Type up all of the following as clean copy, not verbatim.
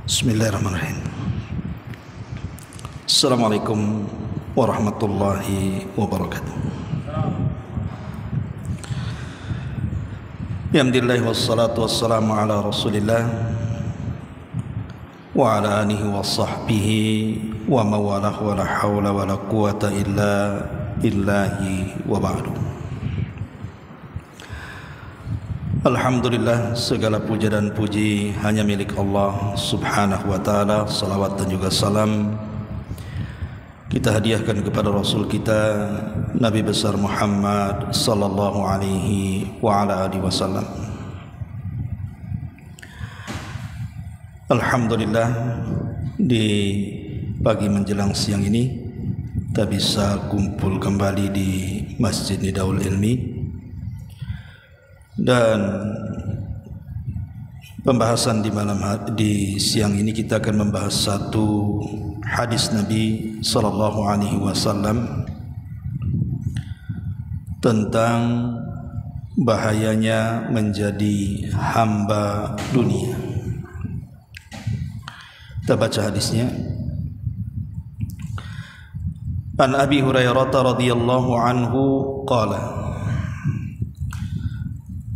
Bismillahirrahmanirrahim. Assalamualaikum warahmatullahi wabarakatuh. Alhamdulillah wassalatu wassalamu ala Rasulillah wa ala alihi wa sahbihi wa mawalah wa la hawla wa la quwata illa billahi wa ba'du. Alhamdulillah, segala puja dan puji hanya milik Allah subhanahu wa ta'ala. Salawat dan juga salam kita hadiahkan kepada Rasul kita Nabi besar Muhammad sallallahu alaihi wa ala alihi wasallam. Alhamdulillah, di pagi menjelang siang ini kita bisa kumpul kembali di Masjid Nidaul Ilmi, dan pembahasan di siang ini kita akan membahas satu hadis Nabi sallallahu alaihi wasallam tentang bahayanya menjadi hamba dunia. Kita baca hadisnya. An Abi Hurairah radhiyallahu anhu qala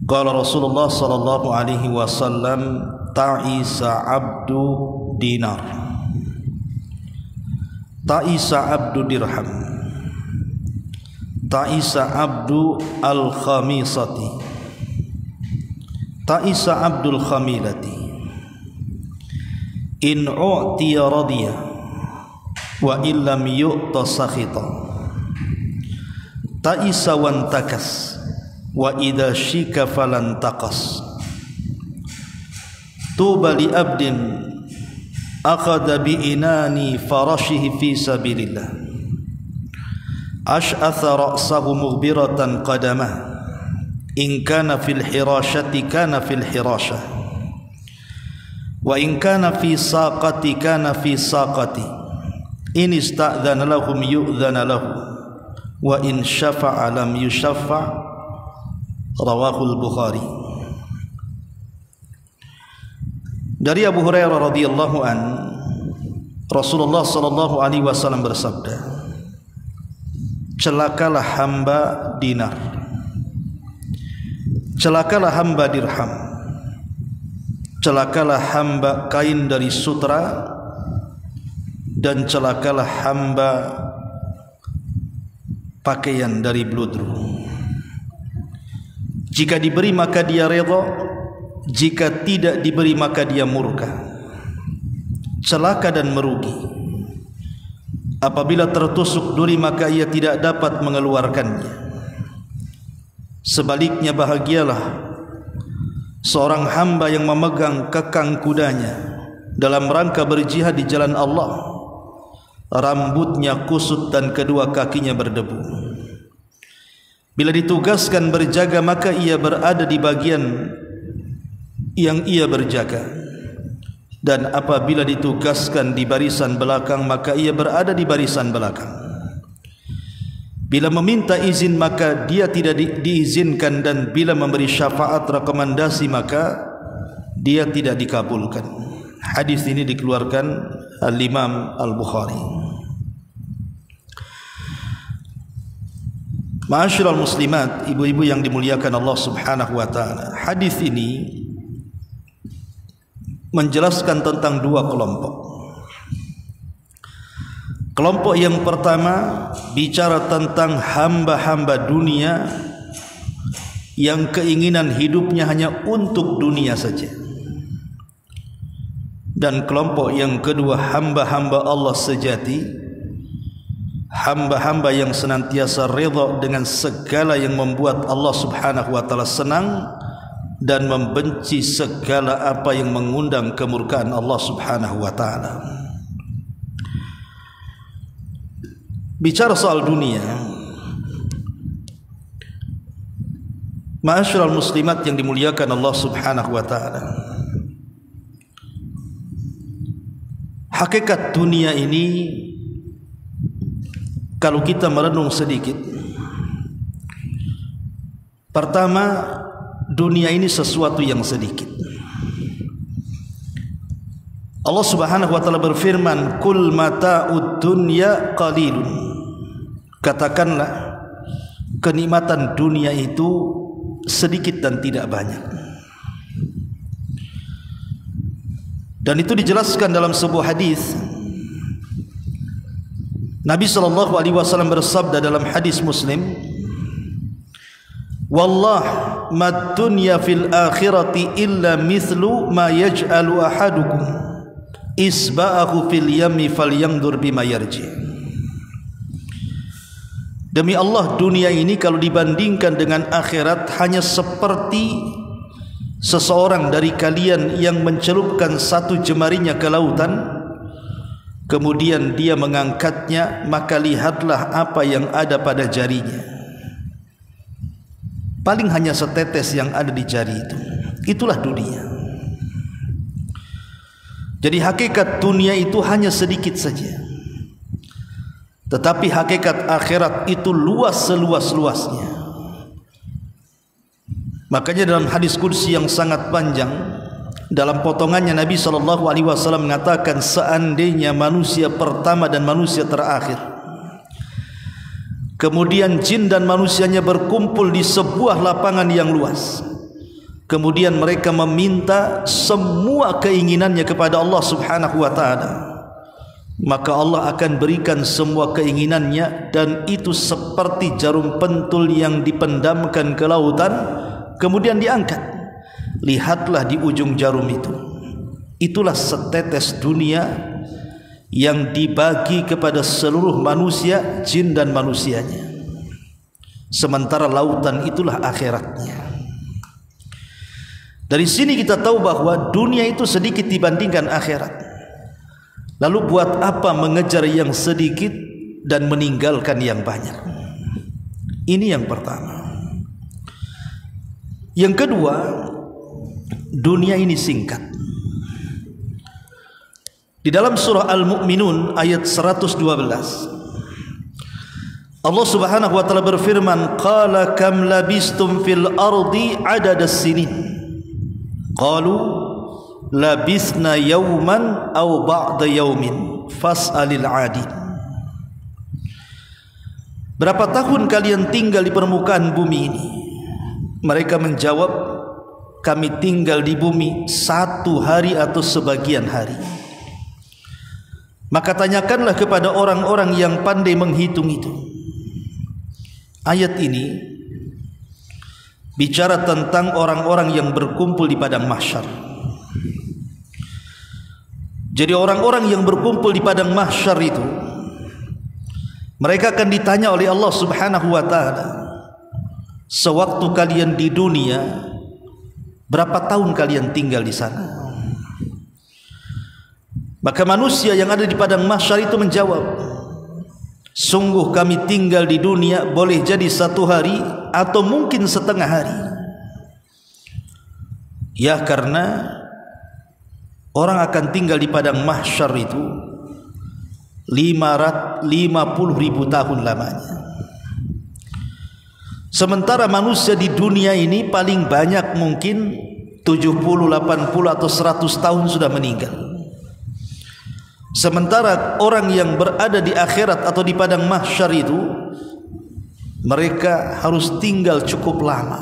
qala Rasulullah sallallahu alaihi wasallam ta'isa abdu dinar, ta'isa abdu dirham, ta'isa abdu al-khamisati, ta'isa abdul khamilati, in u'tiya radiya wa illam yu'ta sakhita, ta'isa wantakas wa idza syika falan taqas, tuba li abdin akhadha bi inani farashihi fi sabilillah, ash'atha ra'sahu mughbiratan qadamah, in kana fil hirashati kana fil hirashah, wa in kana fi saqati kana fi saqati, in ista'dhana lahum yu'dhana lahu, wa in syafa'a lam yushaffa'. Rawahul Bukhari. Dari Abu Hurairah radhiyallahu an, Rasulullah sallallahu alaihi wasallam bersabda, celakalah hamba dinar, celakalah hamba dirham, celakalah hamba kain dari sutra, dan celakalah hamba pakaian dari bludru. Jika diberi maka dia redha, jika tidak diberi maka dia murka. Celaka dan merugi. Apabila tertusuk duri maka ia tidak dapat mengeluarkannya. Sebaliknya bahagialah seorang hamba yang memegang kekang kudanya dalam rangka berjihad di jalan Allah, rambutnya kusut dan kedua kakinya berdebu. Bila ditugaskan berjaga maka ia berada di bagian yang ia berjaga, dan apabila ditugaskan di barisan belakang maka ia berada di barisan belakang. Bila meminta izin maka dia tidak diizinkan, dan bila memberi syafaat rekomendasi maka dia tidak dikabulkan. Hadis ini dikeluarkan Al-Imam Al-Bukhari. Ma'asyiral muslimat, ibu-ibu yang dimuliakan Allah subhanahu wa ta'ala, hadis ini menjelaskan tentang dua kelompok. Kelompok yang pertama bicara tentang hamba-hamba dunia yang keinginan hidupnya hanya untuk dunia saja. Dan kelompok yang kedua hamba-hamba Allah sejati, hamba-hamba yang senantiasa redha dengan segala yang membuat Allah subhanahu wa ta'ala senang, dan membenci segala apa yang mengundang kemurkaan Allah subhanahu wa ta'ala. Bicara soal dunia, ma'asyiral muslimat yang dimuliakan Allah subhanahu wa ta'ala, hakikat dunia ini kalau kita merenung sedikit, pertama, dunia ini sesuatu yang sedikit. Allah Subhanahu wa taala berfirman, "Qul mata'ud dunya qalilun." Katakanlah, kenikmatan dunia itu sedikit dan tidak banyak. Dan itu dijelaskan dalam sebuah hadis. Nabi sallallahu alaihi wasallam bersabda dalam hadis Muslim, "Wallah mad dunya fil akhirati illa mithlu ma yaj'alu ahadukum isba'ahu fil yammi falyanzur bima yarji." Demi Allah, dunia ini kalau dibandingkan dengan akhirat hanya seperti seseorang dari kalian yang mencelupkan satu jemarinya ke lautan, kemudian dia mengangkatnya, maka lihatlah apa yang ada pada jarinya. Paling hanya setetes yang ada di jari itu. Itulah dunia. Jadi hakikat dunia itu hanya sedikit saja. Tetapi hakikat akhirat itu luas seluas-luasnya. Makanya dalam hadis qudsi yang sangat panjang, dalam potongannya Nabi SAW mengatakan, seandainya manusia pertama dan manusia terakhir, kemudian jin dan manusianya berkumpul di sebuah lapangan yang luas, kemudian mereka meminta semua keinginannya kepada Allah Subhanahu wa ta'ala, maka Allah akan berikan semua keinginannya, dan itu seperti jarum pentul yang dipendamkan ke lautan kemudian diangkat. Lihatlah di ujung jarum itu, itulah setetes dunia yang dibagi kepada seluruh manusia, jin dan manusianya. Sementara lautan itulah akhiratnya. Dari sini kita tahu bahwa dunia itu sedikit dibandingkan akhirat. Lalu buat apa mengejar yang sedikit dan meninggalkan yang banyak? Ini yang pertama. Yang kedua, dunia ini singkat. Di dalam surah Al-Mu'minun ayat 112, Allah Subhanahu wa taala berfirman, "Qala kam labistum fil ardi adadas sinin?" Qalu labisna yawman aw ba'da yawmin fas'alil 'adin. Berapa tahun kalian tinggal di permukaan bumi ini? Mereka menjawab, kami tinggal di bumi 1 hari atau sebagian hari. Maka tanyakanlah kepada orang-orang yang pandai menghitung itu. Ayat ini bicara tentang orang-orang yang berkumpul di padang mahsyar. Jadi orang-orang yang berkumpul di padang mahsyar itu, mereka akan ditanya oleh Allah Subhanahu wa ta'ala, sewaktu kalian di dunia, berapa tahun kalian tinggal di sana? Maka manusia yang ada di padang mahsyar itu menjawab, sungguh kami tinggal di dunia boleh jadi 1 hari atau mungkin setengah hari. Ya, karena orang akan tinggal di padang mahsyar itu 50.000 tahun lamanya. Sementara manusia di dunia ini paling banyak mungkin 70, 80 atau 100 tahun sudah meninggal. Sementara orang yang berada di akhirat atau di padang mahsyar itu, mereka harus tinggal cukup lama.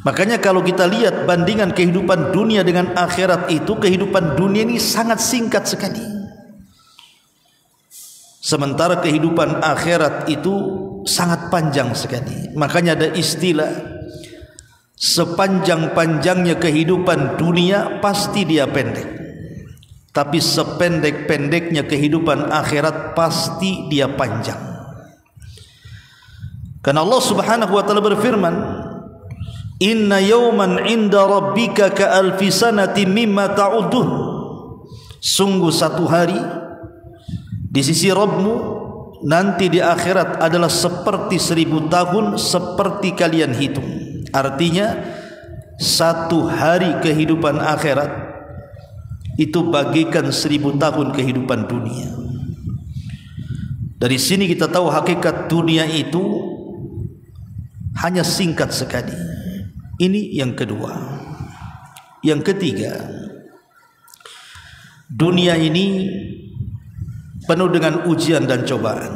Makanya kalau kita lihat bandingan kehidupan dunia dengan akhirat itu, kehidupan dunia ini sangat singkat sekali. Sementara kehidupan akhirat itu sangat panjang sekali. Makanya ada istilah, sepanjang-panjangnya kehidupan dunia pasti dia pendek, tapi sependek-pendeknya kehidupan akhirat pasti dia panjang. Karena Allah Subhanahu wa taala berfirman, "Inna yawman 'inda rabbika ka alfi sanatin mimma ta'udun." Sungguh 1 hari di sisi Rabbmu nanti di akhirat adalah seperti 1000 tahun seperti kalian hitung. Artinya 1 hari kehidupan akhirat itu bagikan 1000 tahun kehidupan dunia. Dari sini kita tahu hakikat dunia itu hanya singkat sekali. Ini yang kedua. Yang ketiga, dunia ini penuh dengan ujian dan cobaan.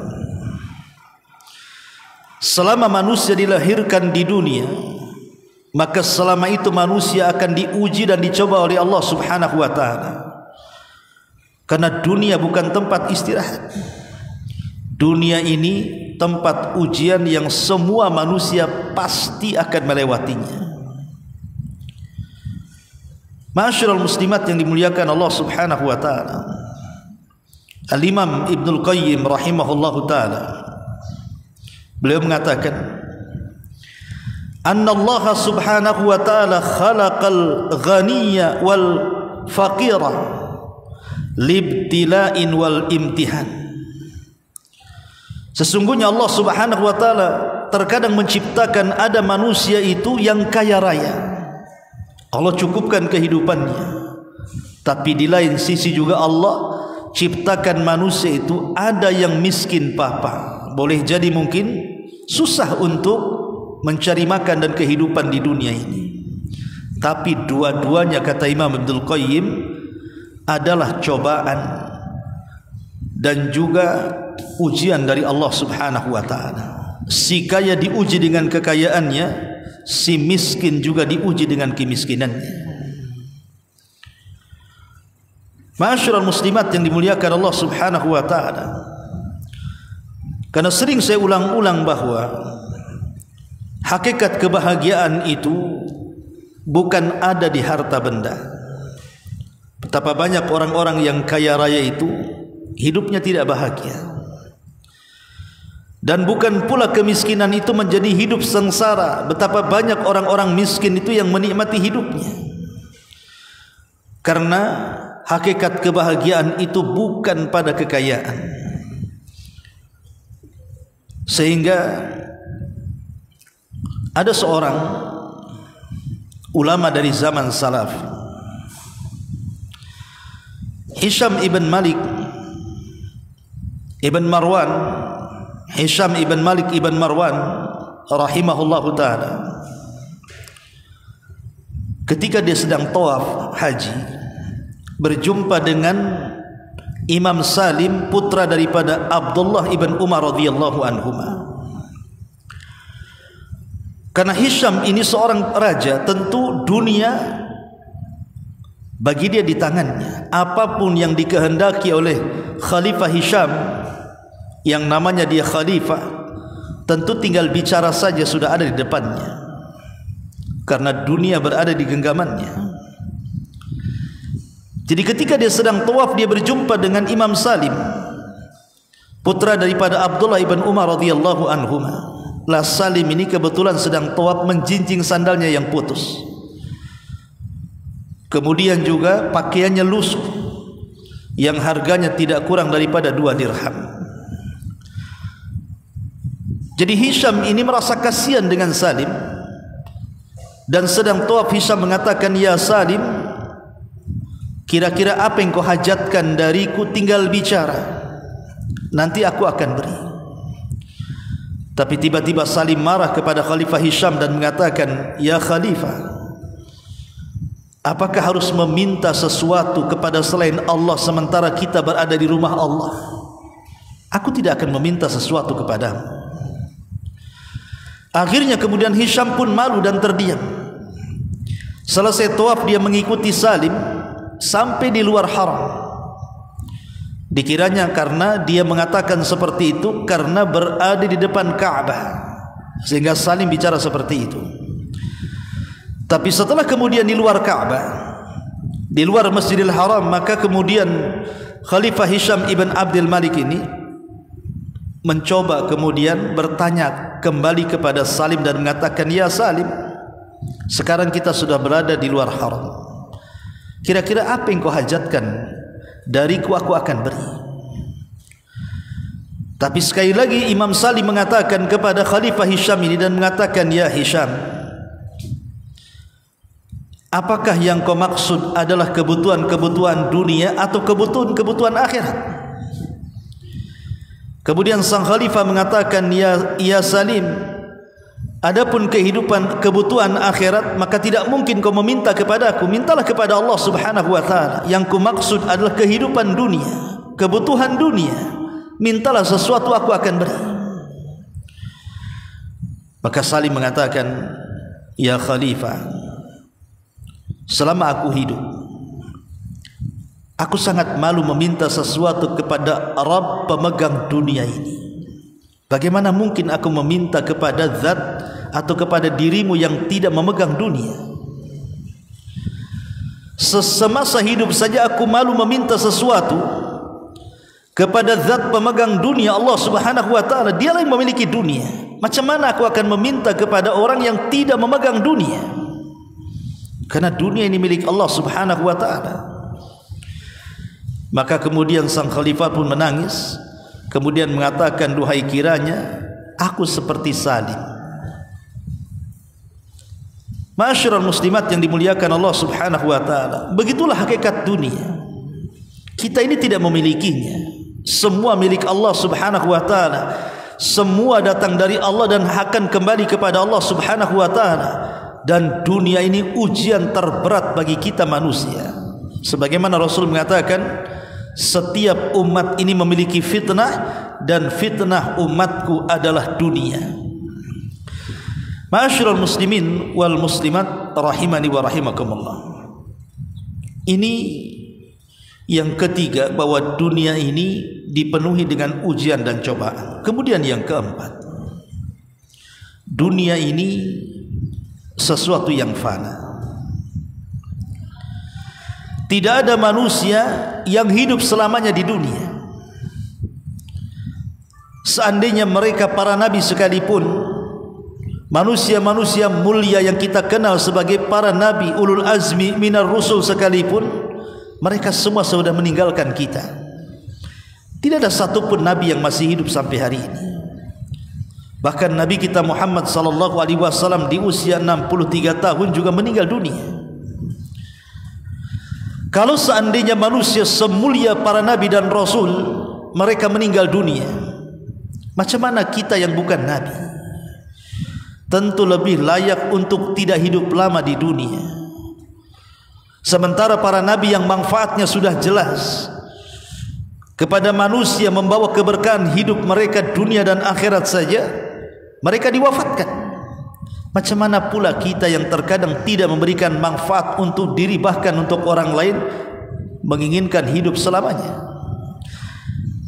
Selama manusia dilahirkan di dunia, maka selama itu manusia akan diuji dan dicoba oleh Allah Subhanahu wa ta'ala. Karena dunia bukan tempat istirahat. Dunia ini tempat ujian yang semua manusia pasti akan melewatinya. Ma'asyiral muslimat yang dimuliakan Allah Subhanahu wa ta'ala, Al-Imam Ibnul Qayyim rahimahullahu ta'ala, beliau mengatakan, Anna Allah Subhanahu wa ta'ala khalaqal ghaniyya wal faqira libtila'in wal imtihan. Sesungguhnya Allah Subhanahu wa ta'ala terkadang menciptakan ada manusia itu yang kaya raya, Allah cukupkan kehidupannya. Tapi di lain sisi juga Allah ciptakan manusia itu ada yang miskin papa, boleh jadi mungkin susah untuk mencari makan dan kehidupan di dunia ini. Tapi dua-duanya, kata Imam Ibnul Qayyim, adalah cobaan dan juga ujian dari Allah Subhanahu wa ta'ala. Si kaya diuji dengan kekayaannya, si miskin juga diuji dengan kemiskinannya. Ma'asyiral muslimat yang dimuliakan Allah Subhanahu wa ta'ala, karena sering saya ulang-ulang bahwa hakikat kebahagiaan itu bukan ada di harta benda. Betapa banyak orang-orang yang kaya raya itu hidupnya tidak bahagia. Dan bukan pula kemiskinan itu menjadi hidup sengsara. Betapa banyak orang-orang miskin itu yang menikmati hidupnya. Karena hakikat kebahagiaan itu bukan pada kekayaan. Sehingga ada seorang ulama dari zaman salaf, Hisham ibn Malik ibn Marwan, Hisham ibn Malik ibn Marwan rahimahullahu ta'ala, ketika dia sedang tawaf haji, berjumpa dengan Imam Salim, putra daripada Abdullah ibn Umar radhiyallahu anhuma. Karena Hisham ini seorang raja, tentu dunia bagi dia di tangannya. Apapun yang dikehendaki oleh Khalifah Hisham, yang namanya dia khalifah, tentu tinggal bicara saja sudah ada di depannya. Karena dunia berada di genggamannya. Jadi ketika dia sedang tawaf, dia berjumpa dengan Imam Salim, putra daripada Abdullah ibn Umar radhiyallahu anhuma. Lah Salim ini kebetulan sedang tawaf, menjinjing sandalnya yang putus. Kemudian juga pakaiannya lusuh yang harganya tidak kurang daripada 2 dirham. Jadi Hisham ini merasa kasihan dengan Salim, dan sedang tawaf Hisham mengatakan, "Ya Salim, kira-kira apa yang kau hajatkan dariku? Tinggal bicara, nanti aku akan beri." Tapi tiba-tiba Salim marah kepada Khalifah Hisham dan mengatakan, "Ya Khalifah, apakah harus meminta sesuatu kepada selain Allah sementara kita berada di rumah Allah? Aku tidak akan meminta sesuatu kepadamu." Akhirnya kemudian Hisham pun malu dan terdiam. Selesai tawaf dia mengikuti Salim sampai di luar haram. Dikiranya karena dia mengatakan seperti itu karena berada di depan Ka'bah, sehingga Salim bicara seperti itu. Tapi setelah kemudian di luar Ka'bah, di luar Masjidil Haram, maka kemudian Khalifah Hisham ibn Abdul Malik ini mencoba kemudian bertanya kembali kepada Salim dan mengatakan, "Ya Salim, sekarang kita sudah berada di luar haram. Kira-kira apa yang kau hajatkan dariku, aku akan beri." Tapi sekali lagi Imam Salim mengatakan kepada Khalifah Hisham ini dan mengatakan, "Ya Hisham, apakah yang kau maksud adalah kebutuhan-kebutuhan dunia atau kebutuhan-kebutuhan akhirat?" Kemudian sang khalifah mengatakan, ya Salim, Adapun kebutuhan akhirat, maka tidak mungkin kau meminta kepada aku. Mintalah kepada Allah Subhanahu wa ta'ala. Yang ku maksud adalah kehidupan dunia, kebutuhan dunia. Mintalah sesuatu, aku akan beri. Maka Salim mengatakan, ya Khalifah, selama aku hidup, aku sangat malu meminta sesuatu kepada Rabb pemegang dunia ini. Bagaimana mungkin aku meminta kepada zat atau kepada dirimu yang tidak memegang dunia? Semasa hidup saja aku malu meminta sesuatu kepada zat pemegang dunia, Allah Subhanahu wa ta'ala. Dialah yang memiliki dunia. Macam mana aku akan meminta kepada orang yang tidak memegang dunia? Karena dunia ini milik Allah Subhanahu wa ta'ala. Maka kemudian sang khalifah pun menangis, kemudian mengatakan, duhai kiranya aku seperti Salim. Ma'asyiral muslimat yang dimuliakan Allah Subhanahu wa ta'ala, begitulah hakikat dunia. Kita ini tidak memilikinya. Semua milik Allah Subhanahu wa ta'ala. Semua datang dari Allah dan akan kembali kepada Allah Subhanahu wa ta'ala. Dan dunia ini ujian terberat bagi kita manusia. Sebagaimana Rasul mengatakan, setiap umat ini memiliki fitnah, dan fitnah umatku adalah dunia. Ma'asyiral muslimin wal muslimat rahimani wa rahimakumullah. Ini yang ketiga, bahwa dunia ini dipenuhi dengan ujian dan cobaan. Kemudian yang keempat, dunia ini sesuatu yang fana. Tidak ada manusia yang hidup selamanya di dunia. Seandainya mereka para nabi sekalipun, manusia-manusia mulia yang kita kenal sebagai para nabi, ulul azmi minar rusul sekalipun, mereka semua sudah meninggalkan kita. Tidak ada satupun nabi yang masih hidup sampai hari ini. Bahkan Nabi kita Muhammad sallallahu alaihi wasallam di usia 63 tahun juga meninggal dunia. Kalau seandainya manusia semulia para nabi dan rasul mereka meninggal dunia, macam mana kita yang bukan nabi? Tentu lebih layak untuk tidak hidup lama di dunia. Sementara para nabi yang manfaatnya sudah jelas kepada manusia, membawa keberkahan hidup mereka dunia dan akhirat saja, mereka diwafatkan. Macam mana pula kita yang terkadang tidak memberikan manfaat untuk diri, bahkan untuk orang lain, menginginkan hidup selamanya.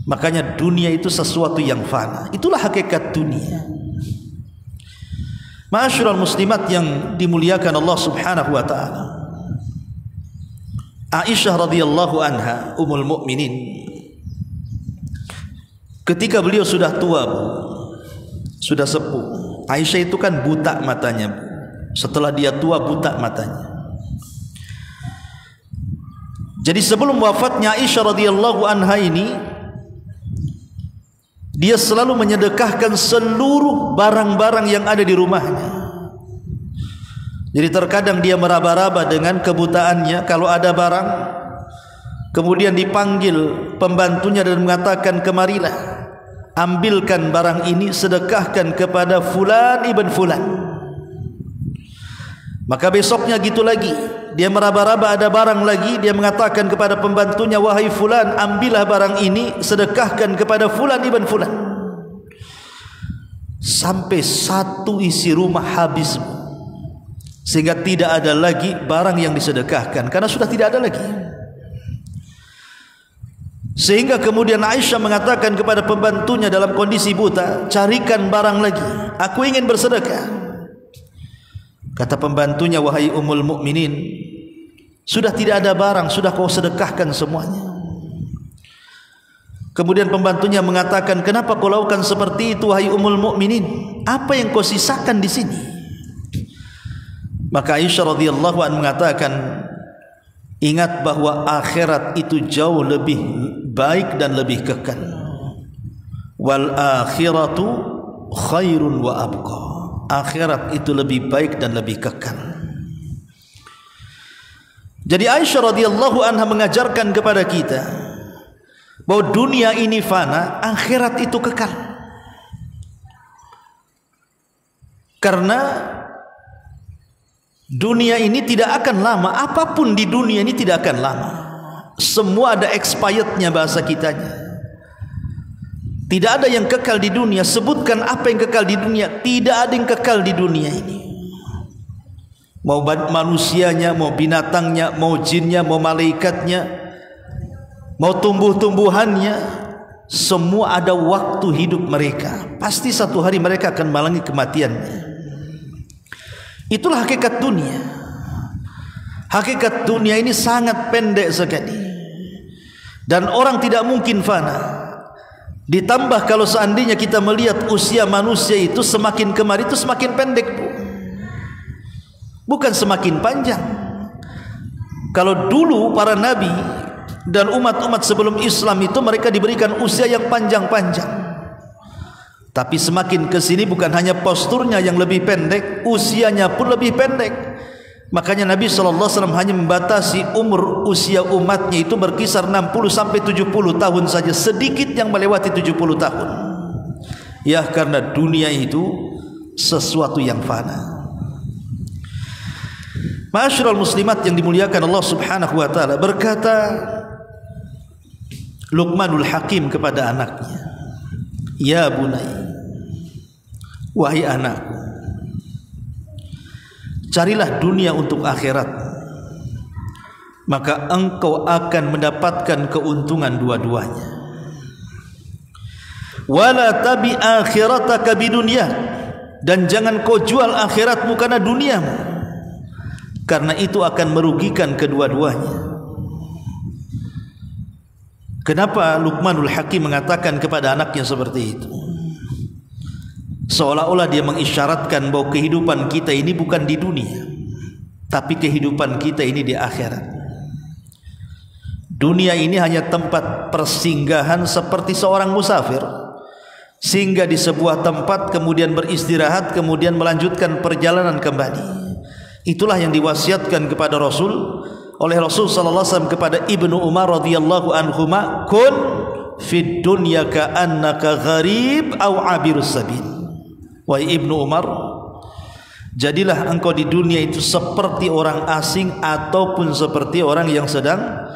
Makanya dunia itu sesuatu yang fana. Itulah hakikat dunia. Ma'asyiral muslimat yang dimuliakan Allah Subhanahu wa ta'ala, Aisyah radhiyallahu anha, ummul mukminin, ketika beliau sudah tua, sudah sepuh. Aisyah itu kan buta matanya, Bu. Setelah dia tua, buta matanya. Jadi sebelum wafatnya Aisyah radhiyallahu anha ini, dia selalu menyedekahkan seluruh barang-barang yang ada di rumahnya. Jadi terkadang dia meraba-raba dengan kebutaannya. Kalau ada barang, kemudian dipanggil pembantunya dan mengatakan, kemarilah, ambilkan barang ini, sedekahkan kepada fulan ibn fulan. Maka besoknya gitu lagi, dia meraba-raba ada barang lagi, dia mengatakan kepada pembantunya, wahai fulan, ambillah barang ini, sedekahkan kepada fulan ibn fulan. Sampai satu isi rumah habis, sehingga tidak ada lagi barang yang disedekahkan, karena sudah tidak ada lagi. Sehingga kemudian Aisyah mengatakan kepada pembantunya dalam kondisi buta, carikan barang lagi, aku ingin bersedekah. Kata pembantunya, wahai ummul mukminin, sudah tidak ada barang, sudah kau sedekahkan semuanya. Kemudian pembantunya mengatakan, kenapa kau lakukan seperti itu wahai ummul mukminin? Apa yang kau sisakan di sini? Maka Aisyah radhiyallahu anha mengatakan, ingat bahwa akhirat itu jauh lebih baik dan lebih kekal. Wal akhiratu khairun wa abqa. Akhirat itu lebih baik dan lebih kekal. Jadi Aisyah radhiyallahu anha mengajarkan kepada kita bahwa dunia ini fana, akhirat itu kekal. Karena dunia ini tidak akan lama. Apapun di dunia ini tidak akan lama. Semua ada expirednya bahasa kitanya. Tidak ada yang kekal di dunia. Sebutkan apa yang kekal di dunia. Tidak ada yang kekal di dunia ini. Mau manusianya, mau binatangnya, mau jinnya, mau malaikatnya, mau tumbuh-tumbuhannya, semua ada waktu hidup mereka. Pasti satu hari mereka akan mengalami kematiannya. Itulah hakikat dunia. Hakikat dunia ini sangat pendek sekali. Dan orang tidak mungkin fana. Ditambah kalau seandainya kita melihat usia manusia itu semakin kemari itu semakin pendek, Bu. Bukan semakin panjang. Kalau dulu para nabi dan umat-umat sebelum Islam itu mereka diberikan usia yang panjang-panjang. Tapi semakin ke sini bukan hanya posturnya yang lebih pendek, usianya pun lebih pendek. Makanya Nabi SAW hanya membatasi umur usia umatnya itu berkisar 60 sampai 70 tahun saja, sedikit yang melewati 70 tahun. Ya, karena dunia itu sesuatu yang fana. Ma'asyiral muslimat yang dimuliakan Allah Subhanahu wa taala, berkata Luqmanul Hakim kepada anaknya, "Ya bunai, wahai anakku, carilah dunia untuk akhirat, maka engkau akan mendapatkan keuntungan dua-duanya. Wala tabi akhirataka bidunya, dan jangan kau jual akhiratmu karena duniamu, karena itu akan merugikan kedua-duanya." Kenapa Luqmanul Hakim mengatakan kepada anaknya seperti itu? Seolah-olah dia mengisyaratkan bahwa kehidupan kita ini bukan di dunia, tapi kehidupan kita ini di akhirat. Dunia ini hanya tempat persinggahan seperti seorang musafir, singgah di sebuah tempat kemudian beristirahat kemudian melanjutkan perjalanan kembali. Itulah yang diwasiatkan kepada oleh Rasul sallallahu alaihi wasallam kepada Ibnu Umar radhiyallahu anhuma, "Kun fid dunya ka'annaka gharib aw 'abirus sabil." Wahai Ibnu Umar, jadilah engkau di dunia itu seperti orang asing ataupun seperti orang yang sedang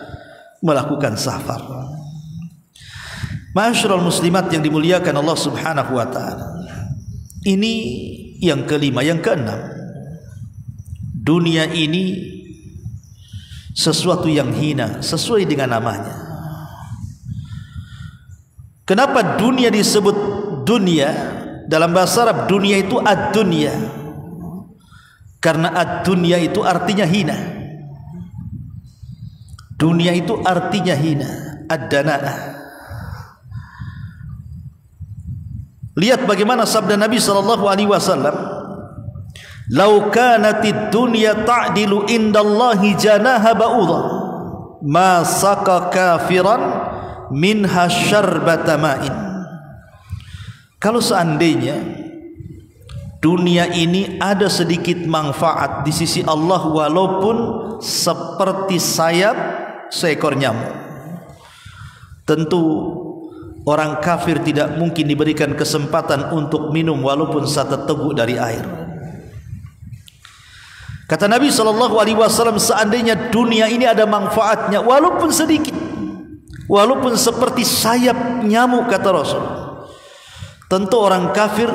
melakukan safar. Ma'asyiral muslimat yang dimuliakan Allah Subhanahu wa taala. Ini yang kelima, yang keenam. Dunia ini sesuatu yang hina sesuai dengan namanya. Kenapa dunia disebut dunia? Dalam bahasa Arab dunia itu ad-dunya, karena ad-dunya itu artinya hina. Dunia itu artinya hina, ad-dana'ah. Lihat bagaimana sabda Nabi SAW, "Lau kanatid dunya ta'dilu indallahi janaha ba'udha, ma saqa kafiran minha syarbata ma'in." Kalau seandainya dunia ini ada sedikit manfaat di sisi Allah walaupun seperti sayap seekor nyamuk, tentu orang kafir tidak mungkin diberikan kesempatan untuk minum walaupun satu teguk dari air. Kata Nabi SAW, seandainya dunia ini ada manfaatnya walaupun sedikit, walaupun seperti sayap nyamuk, kata Rasul, tentu orang kafir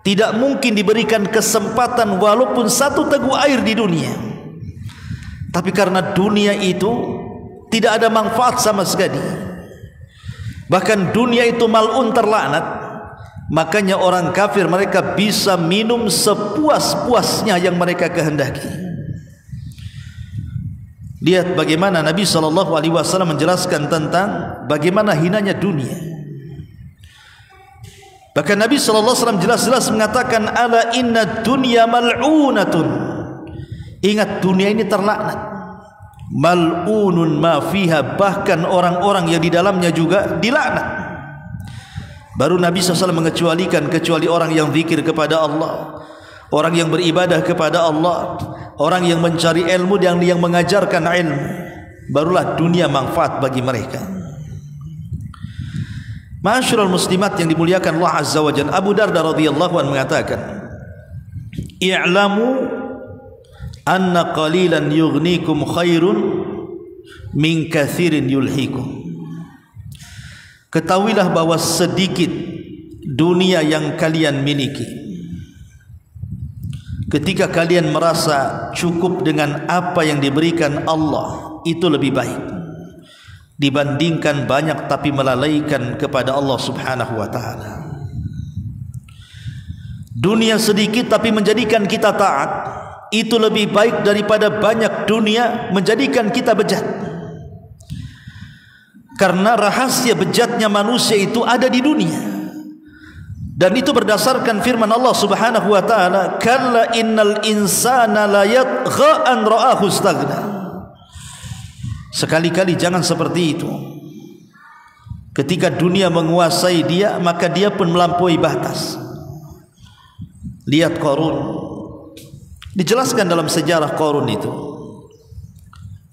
tidak mungkin diberikan kesempatan walaupun satu teguk air di dunia. Tapi karena dunia itu tidak ada manfaat sama sekali, bahkan dunia itu mal'un, terlaknat, makanya orang kafir mereka bisa minum sepuas-puasnya yang mereka kehendaki. Lihat bagaimana Nabi SAW menjelaskan tentang bagaimana hinanya dunia. Bahkan Nabi SAW jelas-jelas mengatakan, "Ala inna dunya mal'unatun." Ingat, dunia ini terlaknat. Mal'unun ma fiha, bahkan orang-orang yang di dalamnya juga dilaknat. Baru Nabi SAW mengecualikan kecuali orang yang zikir kepada Allah, orang yang beribadah kepada Allah, orang yang mencari ilmu dan yang mengajarkan ilmu, barulah dunia manfaat bagi mereka. Ma'asyiral muslimat yang dimuliakan Allah Azza wa Jalla, Abu Darda radhiyallahu anhu mengatakan, i'lamu anna qalilan yughnikum khairun min katsirin yulhikum. Ketahuilah bahwa sedikit dunia yang kalian miliki, ketika kalian merasa cukup dengan apa yang diberikan Allah, itu lebih baik dibandingkan banyak tapi melalaikan kepada Allah Subhanahu wa taala. Dunia sedikit tapi menjadikan kita taat, itu lebih baik daripada banyak dunia menjadikan kita bejat. Karena rahasia bejatnya manusia itu ada di dunia, dan itu berdasarkan firman Allah Subhanahu wa taala, kalla innal insana la yatgha an ra'ahu istaghna. Sekali-kali jangan seperti itu. Ketika dunia menguasai dia, maka dia pun melampaui batas. Lihat Qarun, dijelaskan dalam sejarah Qarun itu,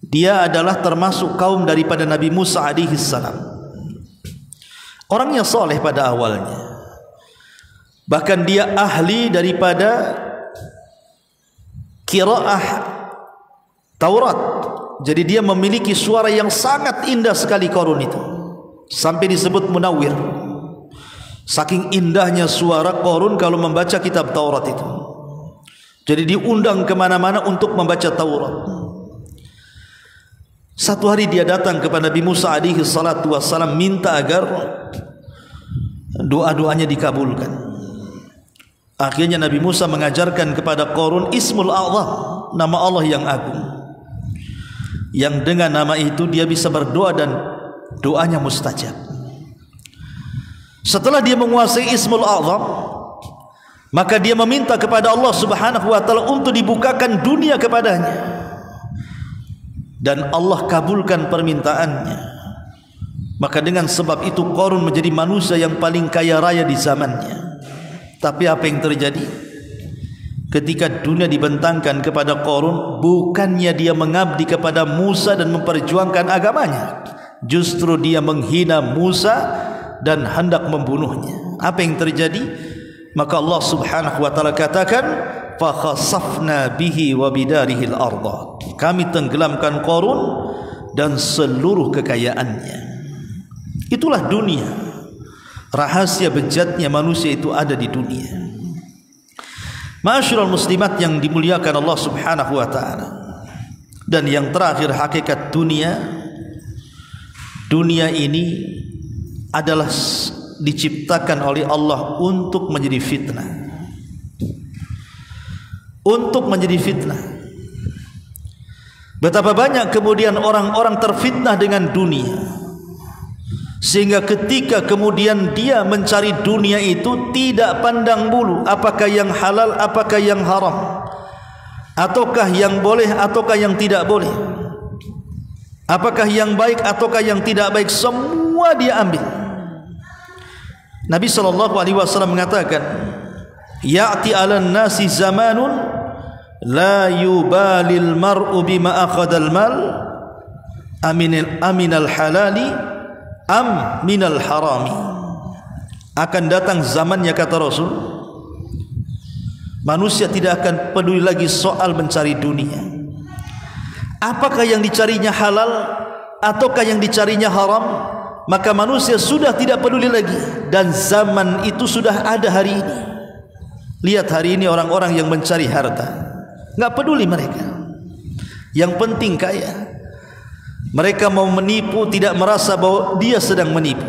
dia adalah termasuk kaum daripada Nabi Musa alaihi salam. Orangnya soleh pada awalnya, bahkan dia ahli daripada qiraah Taurat. Jadi dia memiliki suara yang sangat indah sekali Qarun itu, sampai disebut munawwir. Saking indahnya suara Qarun kalau membaca kitab Taurat itu. Jadi diundang kemana-mana untuk membaca Taurat. Satu hari dia datang kepada Nabi Musa alaihi salatu wassalam, minta agar doa-doanya dikabulkan. Akhirnya Nabi Musa mengajarkan kepada Qarun Ismul A'zam, nama Allah yang agung, yang dengan nama itu dia bisa berdoa dan doanya mustajab. Setelah dia menguasai Ismul A'zam, maka dia meminta kepada Allah Subhanahu wa taala untuk dibukakan dunia kepadanya, dan Allah kabulkan permintaannya. Maka dengan sebab itu Qarun menjadi manusia yang paling kaya raya di zamannya. Tapi apa yang terjadi? Ketika dunia dibentangkan kepada Qarun, bukannya dia mengabdi kepada Musa dan memperjuangkan agamanya, justru dia menghina Musa dan hendak membunuhnya. Apa yang terjadi? Maka Allah Subhanahu wa taala katakan, fa khasafna bihi wa bidarihi al-ardh. Kami tenggelamkan Qarun dan seluruh kekayaannya. Itulah dunia. Rahasia bejatnya manusia itu ada di dunia. Ma'asyiral muslimat yang dimuliakan Allah Subhanahu wa taala. Dan yang terakhir, hakikat dunia. Dunia ini adalah diciptakan oleh Allah untuk menjadi fitnah. Untuk menjadi fitnah. Betapa banyak kemudian orang-orang terfitnah dengan dunia, sehingga ketika kemudian dia mencari dunia itu tidak pandang bulu apakah yang halal, apakah yang haram, ataukah yang boleh, ataukah yang tidak boleh, apakah yang baik, ataukah yang tidak baik, semua dia ambil. Nabi SAW mengatakan, ya'ti 'alan nasi zamanun la yubalil mar'u bima akhadal mal aminal halali am minal harami. Akan datang zamannya, kata Rasul, manusia tidak akan peduli lagi soal mencari dunia, apakah yang dicarinya halal ataukah yang dicarinya haram. Maka manusia sudah tidak peduli lagi, dan zaman itu sudah ada hari ini. Lihat hari ini orang-orang yang mencari harta, nggak peduli mereka, yang penting kaya. Mereka mau menipu, tidak merasa bahwa dia sedang menipu.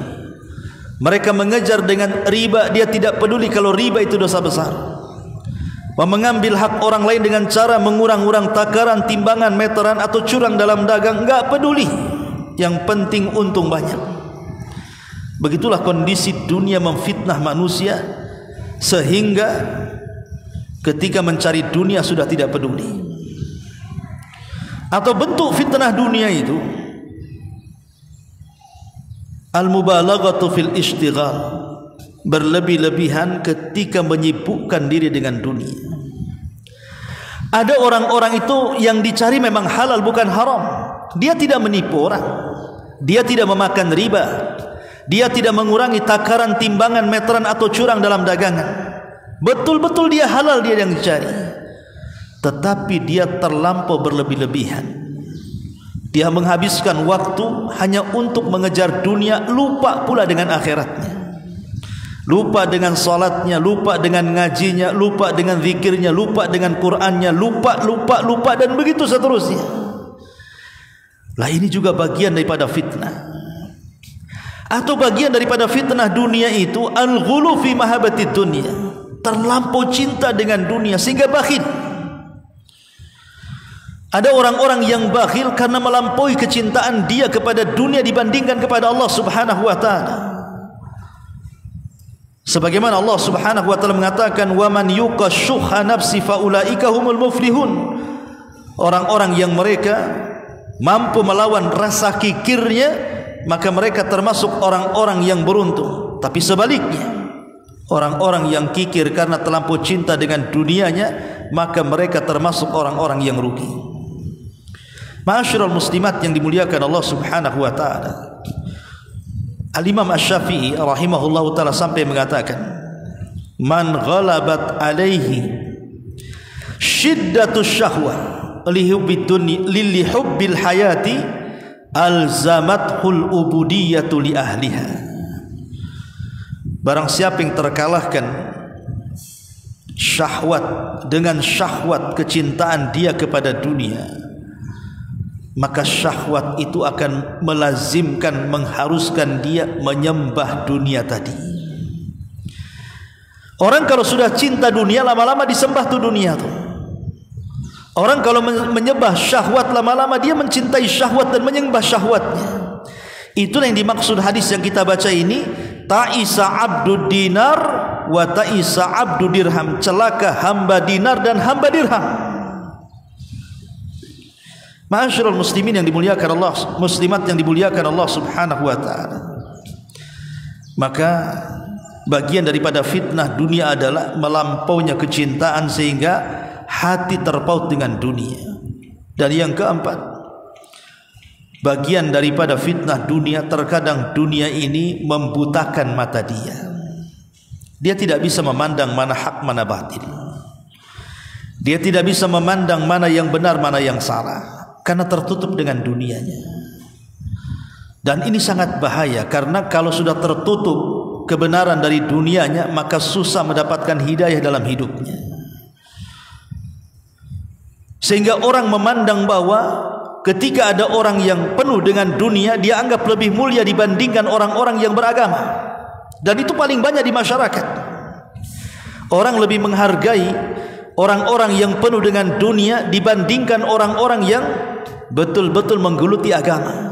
Mereka mengejar dengan riba, dia tidak peduli kalau riba itu dosa besar. Mengambil hak orang lain dengan cara mengurang-urang takaran, timbangan, meteran, atau curang dalam dagang, nggak peduli. Yang penting untung banyak. Begitulah kondisi dunia memfitnah manusia, sehingga ketika mencari dunia sudah tidak peduli. Atau bentuk fitnah dunia itu al-mubalaghatu fil ishtighal, berlebih-lebihan ketika menyibukkan diri dengan dunia. Ada orang-orang itu yang dicari memang halal bukan haram. Dia tidak menipu orang, dia tidak memakan riba, dia tidak mengurangi takaran, timbangan, meteran, atau curang dalam dagangan. betul-betul dia halal dia yang cari, tetapi dia terlampau berlebih-lebihan. Dia menghabiskan waktu hanya untuk mengejar dunia, lupa pula dengan akhiratnya. Lupa dengan salatnya, lupa dengan ngajinya, lupa dengan zikirnya, lupa dengan Qur'annya, lupa dan begitu seterusnya. Lah ini juga bagian daripada fitnah. Atau bagian daripada fitnah dunia itu al-ghulu fi mahabbatid dunya. Terlampau cinta dengan dunia sehingga bakhil. Ada orang-orang yang bakhil karena melampaui kecintaan dia kepada dunia dibandingkan kepada Allah Subhanahu wa taala. Sebagaimana Allah Subhanahu wa taala mengatakan, "Wa man yuqashuha nafsi faulaika humul muflihun." Orang-orang yang mereka mampu melawan rasa kikirnya, maka mereka termasuk orang-orang yang beruntung. Tapi sebaliknya, orang-orang yang kikir karena terlampau cinta dengan dunianya, maka mereka termasuk orang-orang yang rugi. Ma'asyiral muslimat yang dimuliakan Allah Subhanahu wa taala. Al-Imam Asy-Syafi'i rahimahullahu taala sampai mengatakan, "Man ghalabat alaihi syiddatus syahwah li hubbil hayati alzamathul ubudiyatu li ahliha." Barang siapa yang terkalahkan syahwat dengan syahwat kecintaan dia kepada dunia, maka syahwat itu akan melazimkan, mengharuskan dia menyembah dunia tadi. Orang kalau sudah cinta dunia, lama-lama disembah tuh dunia tuh. Orang kalau menyembah syahwat, lama-lama dia mencintai syahwat dan menyembah syahwatnya. Itulah yang dimaksud hadis yang kita baca ini, ta'isa abdud dinar wa ta'isa abdud dirham. Celaka hamba dinar dan hamba dirham. Ma'asyiral muslimin yang dimuliakan Allah, muslimat yang dimuliakan Allah Subhanahu wa taala. Maka bagian daripada fitnah dunia adalah melampaunya kecintaan sehingga hati terpaut dengan dunia. Dan yang keempat, bagian daripada fitnah dunia, terkadang dunia ini membutakan mata dia. Dia tidak bisa memandang mana hak mana batil. Dia tidak bisa memandang mana yang benar mana yang salah, karena tertutup dengan dunianya. Dan ini sangat bahaya, karena kalau sudah tertutup kebenaran dari dunianya, maka susah mendapatkan hidayah dalam hidupnya. Sehingga orang memandang bahwa ketika ada orang yang penuh dengan dunia, dia anggap lebih mulia dibandingkan orang-orang yang beragama. Dan itu paling banyak di masyarakat. Orang lebih menghargai orang-orang yang penuh dengan dunia dibandingkan orang-orang yang betul-betul menggeluti agama.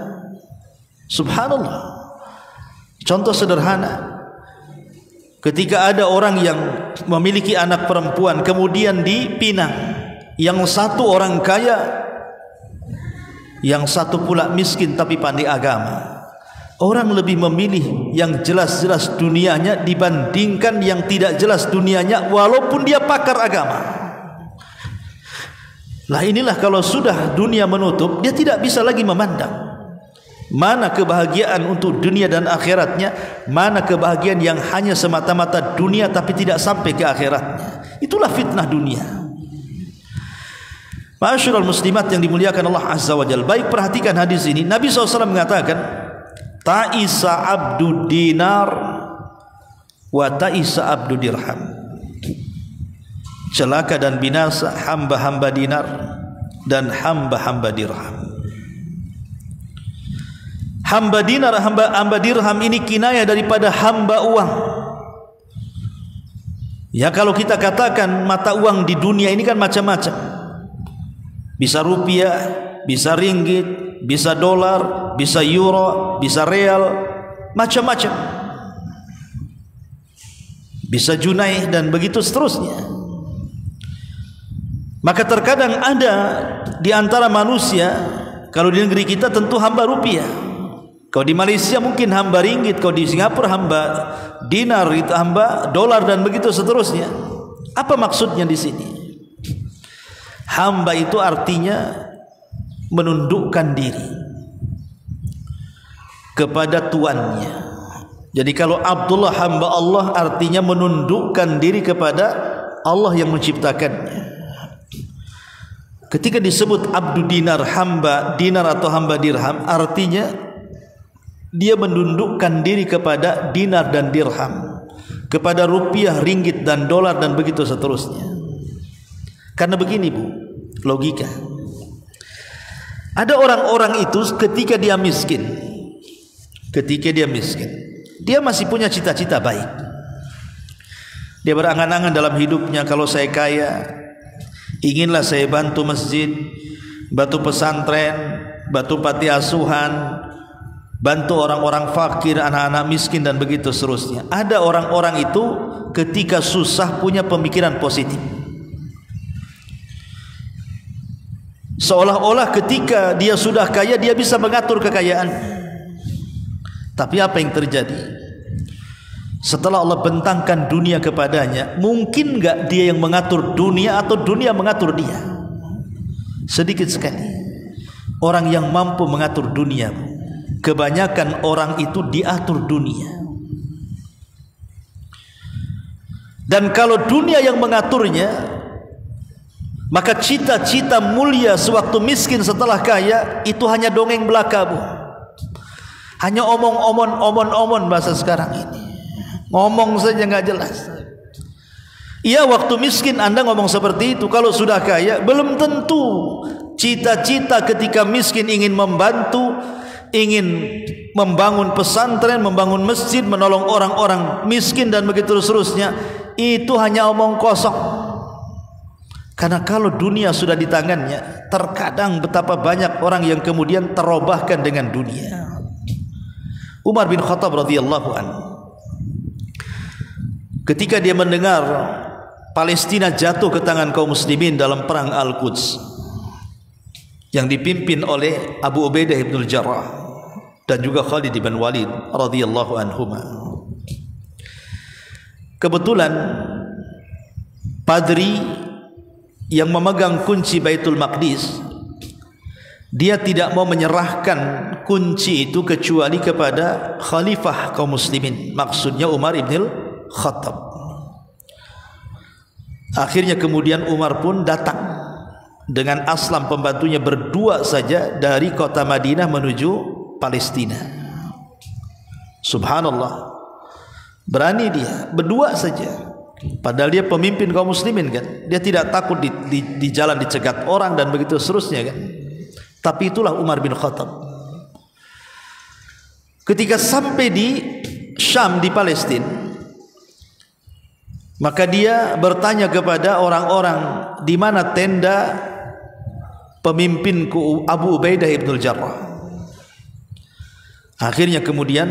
Subhanallah. Contoh sederhana, ketika ada orang yang memiliki anak perempuan kemudian dipinang, yang satu orang kaya, yang satu pula miskin tapi pandai agama, orang lebih memilih yang jelas-jelas dunianya dibandingkan yang tidak jelas dunianya walaupun dia pakar agama. Lah inilah kalau sudah dunia menutup, dia tidak bisa lagi memandang mana kebahagiaan untuk dunia dan akhiratnya, mana kebahagiaan yang hanya semata-mata dunia tapi tidak sampai ke akhiratnya. Itulah fitnah dunia. Ma'asyiral muslimat yang dimuliakan Allah Azza wa Jalla. Baik, perhatikan hadis ini. Nabi SAW mengatakan, ta'isa abdu dinar wa ta'isa abdu dirham. Celaka dan binasa hamba-hamba dinar dan hamba-hamba dirham. Hamba dinar, hamba dirham ini kinayah daripada hamba uang. Ya, kalau kita katakan mata uang di dunia ini kan macam-macam. Bisa rupiah, bisa ringgit, bisa dolar, bisa euro, bisa real, macam-macam. Bisa junai dan begitu seterusnya. Maka terkadang ada di antara manusia, kalau di negeri kita tentu hamba rupiah, kalau di Malaysia mungkin hamba ringgit, kalau di Singapura hamba dinar, itu hamba dolar dan begitu seterusnya. Apa maksudnya di sini? Hamba itu artinya menundukkan diri kepada tuannya. Jadi kalau Abdullah hamba Allah artinya menundukkan diri kepada Allah yang menciptakannya. Ketika disebut abdu dinar, hamba dinar atau hamba dirham, artinya dia menundukkan diri kepada dinar dan dirham, kepada rupiah, ringgit dan dolar dan begitu seterusnya. Karena begini Bu, logika. Ada orang-orang itu ketika dia miskin, dia masih punya cita-cita baik. Dia berangan-angan dalam hidupnya, kalau saya kaya, inginlah saya bantu masjid, bantu pesantren, bantu panti asuhan, bantu orang-orang fakir, anak-anak miskin dan begitu seterusnya. Ada orang-orang itu ketika susah punya pemikiran positif, seolah-olah ketika dia sudah kaya dia bisa mengatur kekayaan. Tapi apa yang terjadi? Setelah Allah bentangkan dunia kepadanya, mungkin enggak dia yang mengatur dunia atau dunia mengatur dia? Sedikit sekali orang yang mampu mengatur dunia. Kebanyakan orang itu diatur dunia. Dan kalau dunia yang mengaturnya, maka cita-cita mulia sewaktu miskin setelah kaya itu hanya dongeng belaka Bu. Hanya omong-omon bahasa sekarang ini. Ngomong saja nggak jelas. Iya, waktu miskin Anda ngomong seperti itu. Kalau sudah kaya belum tentu. Cita-cita ketika miskin ingin membantu, ingin membangun pesantren, membangun masjid, menolong orang-orang miskin dan begitu seterusnya, itu hanya omong kosong. Karena kalau dunia sudah di tangannya, terkadang betapa banyak orang yang kemudian terobahkan dengan dunia. Umar bin Khattab radhiyallahu anhu, ketika dia mendengar Palestina jatuh ke tangan kaum muslimin dalam perang Al-Quds yang dipimpin oleh Abu Ubaidah ibn Jarrah dan juga Khalid bin Walid radhiyallahu anhuma, kebetulan padri yang memegang kunci Baitul Maqdis, dia tidak mau menyerahkan kunci itu kecuali kepada khalifah kaum muslimin, maksudnya Umar ibn Khattab. Akhirnya kemudian Umar pun datang dengan Aslam pembantunya, berdua saja dari kota Madinah menuju Palestina. Subhanallah, berani dia berdua saja. Padahal dia pemimpin kaum muslimin kan. Dia tidak takut di jalan dicegat orang dan begitu seterusnya kan. Tapi itulah Umar bin Khattab. Ketika sampai di Syam, di Palestina, maka dia bertanya kepada orang-orang, di mana tenda pemimpinku Abu Ubaidah ibn Jarrah. Akhirnya kemudian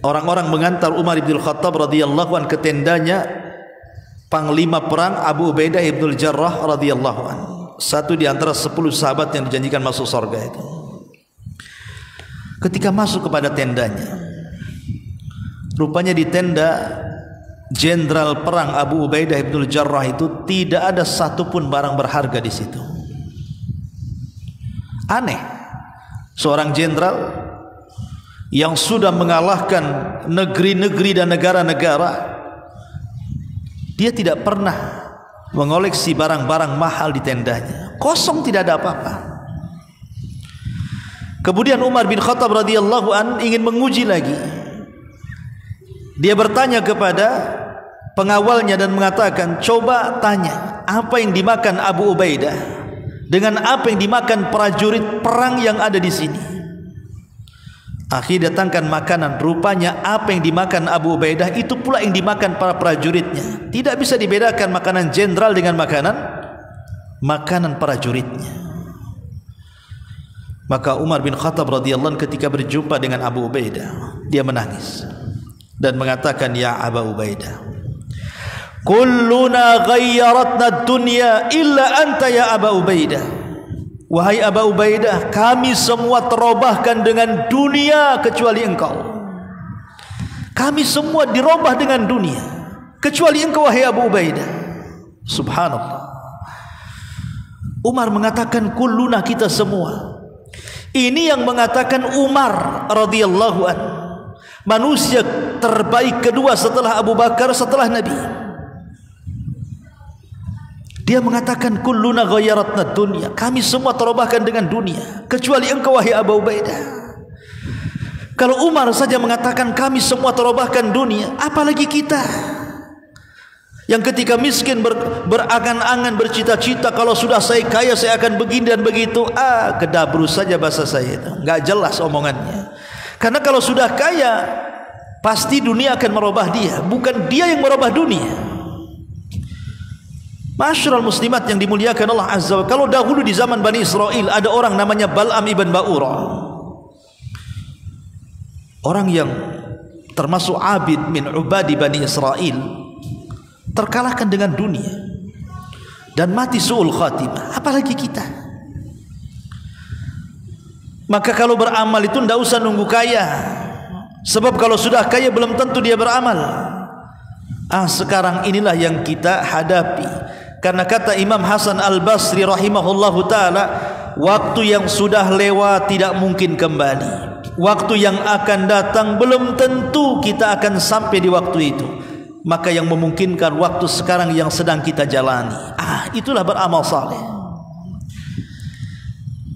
orang-orang mengantar Umar bin Khattab radhiyallahu anhu ke tendanya panglima perang Abu Ubaidah ibn Jarrah radhiyallahu anhu, satu di antara 10 sahabat yang dijanjikan masuk surga itu. Ketika masuk kepada tendanya, rupanya di tenda jenderal perang Abu Ubaidah ibn Jarrah itu tidak ada satupun barang berharga di situ. Aneh, seorang jenderal yang sudah mengalahkan negeri-negeri dan negara-negara, dia tidak pernah mengoleksi barang-barang mahal di tendanya. Kosong, tidak ada apa-apa. Kemudian Umar bin Khattab radhiyallahu an ingin menguji lagi. Dia bertanya kepada pengawalnya dan mengatakan, coba tanya apa yang dimakan Abu Ubaidah dengan apa yang dimakan prajurit perang yang ada di sini. Akhirnya datangkan makanan, rupanya apa yang dimakan Abu Ubaidah itu pula yang dimakan para prajuritnya. Tidak bisa dibedakan makanan jenderal dengan makanan prajuritnya. Maka Umar bin Khattab radhiyallahu anhu ketika berjumpa dengan Abu Ubaidah, dia menangis dan mengatakan, ya Abu Ubaidah, kulluna ghayyaratna dunya illa anta ya Abu Ubaidah. Wahai Abu Ubaidah, kami semua terobahkan dengan dunia kecuali engkau. Kami semua dirobah dengan dunia kecuali engkau wahai Abu Ubaidah. Subhanallah. Umar mengatakan kulluna, kita semua. Ini yang mengatakan Umar radhiyallahu anhu. manusia terbaik kedua setelah Abu Bakar, setelah Nabi. Dia mengatakan kulluna ghayyaratna dunya, kami semua terubahkan dengan dunia kecuali engkau wahai Abu Ubaidah. Kalau Umar saja mengatakan kami semua terubahkan dunia, apalagi kita yang ketika miskin berangan-angan, bercita-cita kalau sudah saya kaya saya akan begini dan begitu. Kedabru saja bahasa saya itu, nggak jelas omongannya. Karena kalau sudah kaya pasti dunia akan merubah dia, bukan dia yang merubah dunia. Masyarul muslimat yang dimuliakan Allah Azza wa Jalla, kalau dahulu di zaman Bani Israel ada orang namanya Bal'am ibn Ba'urah, orang yang termasuk abid min ubadi Bani Israel, terkalahkan dengan dunia dan mati su'ul khatimah, apalagi kita. Maka kalau beramal itu tidak usah nunggu kaya, sebab kalau sudah kaya belum tentu dia beramal. Sekarang inilah yang kita hadapi. Karena kata Imam Hasan Al-Basri rahimahullahu ta'ala, waktu yang sudah lewat tidak mungkin kembali. Waktu yang akan datang belum tentu kita akan sampai di waktu itu. Maka yang memungkinkan waktu sekarang yang sedang kita jalani. Itulah beramal saleh.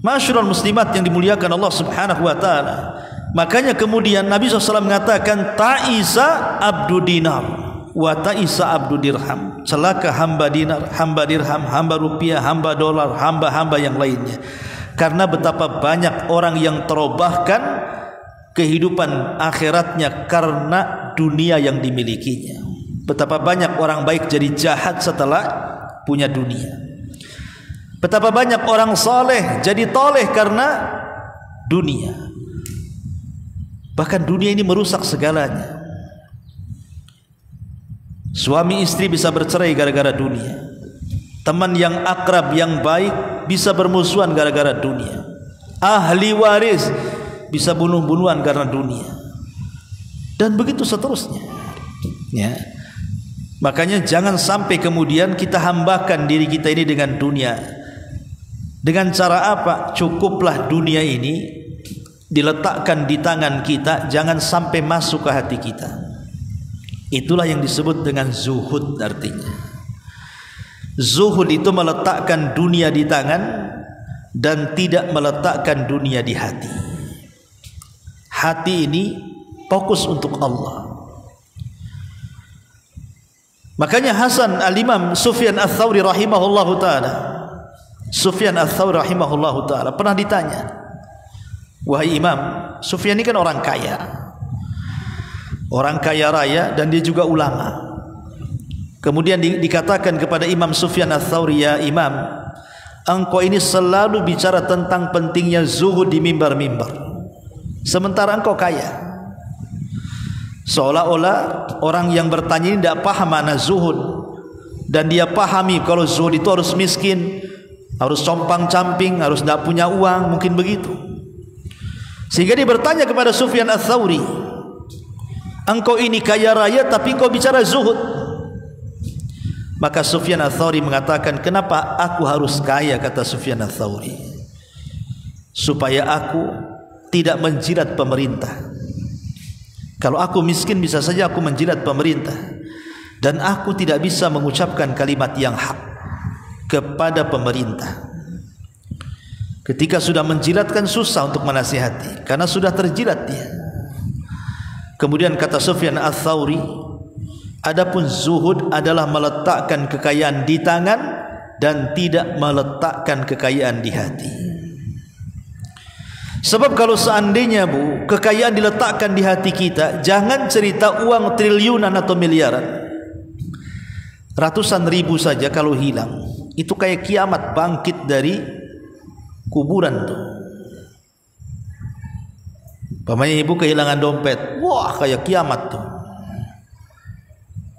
Masyarul muslimat yang dimuliakan Allah subhanahu wa ta'ala. Makanya kemudian Nabi SAW mengatakan, ta'isa abdu dinar wa ta'isa abdu dirham, celaka hamba dinar, hamba dirham, hamba rupiah, hamba dolar, hamba-hamba yang lainnya. Karena betapa banyak orang yang terubahkan kehidupan akhiratnya karena dunia yang dimilikinya. Betapa banyak orang baik jadi jahat setelah punya dunia. Betapa banyak orang saleh jadi toleh karena dunia. Bahkan dunia ini merusak segalanya. Suami istri bisa bercerai gara-gara dunia. Teman yang akrab yang baik bisa bermusuhan gara-gara dunia. Ahli waris bisa bunuh-bunuhan karena dunia. Dan begitu seterusnya. Ya. Makanya jangan sampai kemudian kita hambakan diri kita ini dengan dunia. Dengan cara apa? Cukuplah dunia ini diletakkan di tangan kita, jangan sampai masuk ke hati kita. Itulah yang disebut dengan zuhud artinya. Zuhud itu meletakkan dunia di tangan dan tidak meletakkan dunia di hati. Hati ini fokus untuk Allah. Makanya Hasan al-Imam Sufyan al-Thawri rahimahullahu ta'ala, Sufyan al-Thawri rahimahullahu ta'ala pernah ditanya, wahai Imam, Sufyan ini kan orang kaya, orang kaya raya, dan dia juga ulama. Kemudian dikatakan kepada Imam Sufyan al-Thawri, ya Imam, engkau ini selalu bicara tentang pentingnya zuhud di mimbar-mimbar, sementara engkau kaya. Seolah-olah orang yang bertanya ini tidak paham makna zuhud, dan dia pahami kalau zuhud itu harus miskin, harus compang-camping, harus tidak punya uang, mungkin begitu. Sehingga dia bertanya kepada Sufyan al-Thawri, engkau ini kaya raya tapi engkau bicara zuhud. Maka Sufyan al-Thawri mengatakan, kenapa aku harus kaya, kata Sufyan al-Thawri, supaya aku tidak menjilat pemerintah. Kalau aku miskin bisa saja aku menjilat pemerintah, dan aku tidak bisa mengucapkan kalimat yang hak kepada pemerintah. Ketika sudah menjilatkan susah untuk menasihati karena sudah terjilat dia. Kemudian kata Sufyan al-Thawri, adapun zuhud adalah meletakkan kekayaan di tangan dan tidak meletakkan kekayaan di hati. Sebab kalau seandainya kekayaan diletakkan di hati kita, jangan cerita uang triliunan atau miliaran, ratusan ribu saja kalau hilang, itu kayak kiamat bangkit dari kuburan tuh. Pamannya ibu kehilangan dompet, wah kayak kiamat tuh.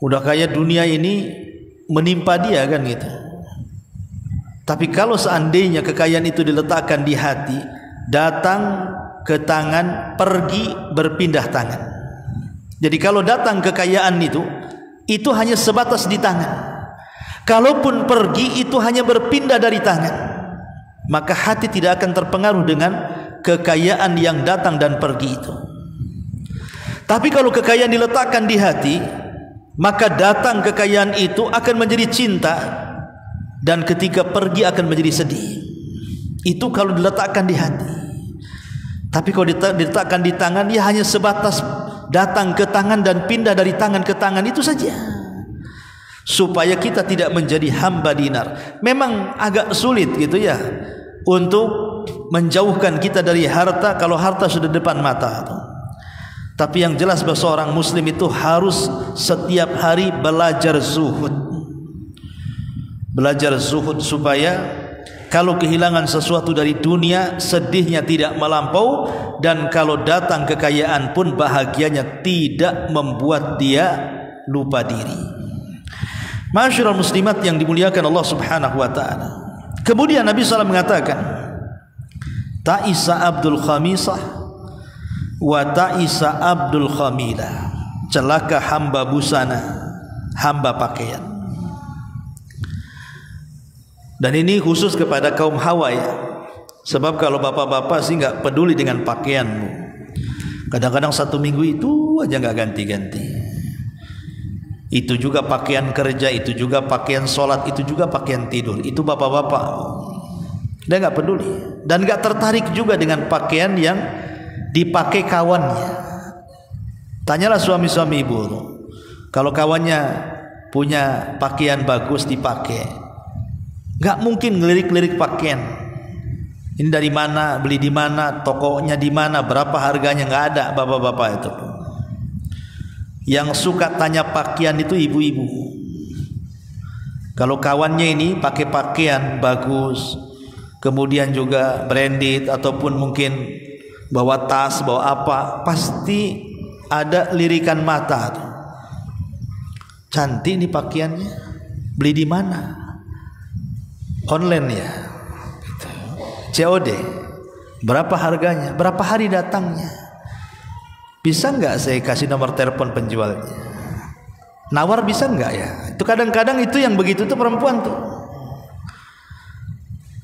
Udah kayak dunia ini menimpa dia kan gitu. Tapi kalau seandainya kekayaan itu diletakkan di hati, datang ke tangan, pergi berpindah tangan. Jadi kalau datang kekayaan itu hanya sebatas di tangan. Kalaupun pergi itu hanya berpindah dari tangan. Maka hati tidak akan terpengaruh dengan kekayaan yang datang dan pergi itu. Tapi kalau kekayaan diletakkan di hati, maka datang kekayaan itu akan menjadi cinta, dan ketika pergi akan menjadi sedih. Itu kalau diletakkan di hati. Tapi kalau diletakkan di tangan, ya hanya sebatas datang ke tangan dan pindah dari tangan ke tangan, itu saja. Supaya kita tidak menjadi hamba dinar. Memang agak sulit gitu ya untuk menjauhkan kita dari harta kalau harta sudah depan mata. Tapi yang jelas bahwa seorang muslim itu harus setiap hari belajar zuhud. Belajar zuhud supaya kalau kehilangan sesuatu dari dunia, sedihnya tidak melampau, dan kalau datang kekayaan pun bahagianya tidak membuat dia lupa diri. Masyarul muslimat yang dimuliakan Allah Subhanahu wa taala. Kemudian Nabi SAW mengatakan, ta'isa Abdul Khamisah wa ta'isa Abdul Khamilah. Celaka hamba busana, hamba pakaian. Dan ini khusus kepada kaum hawa ya. Sebab kalau bapak-bapak sih nggak peduli dengan pakaianmu. Kadang-kadang satu minggu itu aja nggak ganti-ganti. Itu juga pakaian kerja, itu juga pakaian sholat, itu juga pakaian tidur. Itu bapak-bapak. Dia nggak peduli dan nggak tertarik juga dengan pakaian yang dipakai kawannya. Tanyalah suami-suami ibu, kalau kawannya punya pakaian bagus dipakai, nggak mungkin ngelirik-lirik pakaian. Ini dari mana, beli di mana, tokonya di mana, berapa harganya, nggak ada bapak-bapak itu. Yang suka tanya pakaian itu ibu-ibu. Kalau kawannya ini pakai pakaian bagus, kemudian juga branded ataupun mungkin bawa tas, bawa apa, pasti ada lirikan mata. Cantik nih pakaiannya, beli di mana? Online ya, COD. Berapa harganya? Berapa hari datangnya? Bisa nggak saya kasih nomor telepon penjualnya? Nawar bisa nggak ya? Itu kadang-kadang itu yang begitu tuh perempuan tuh.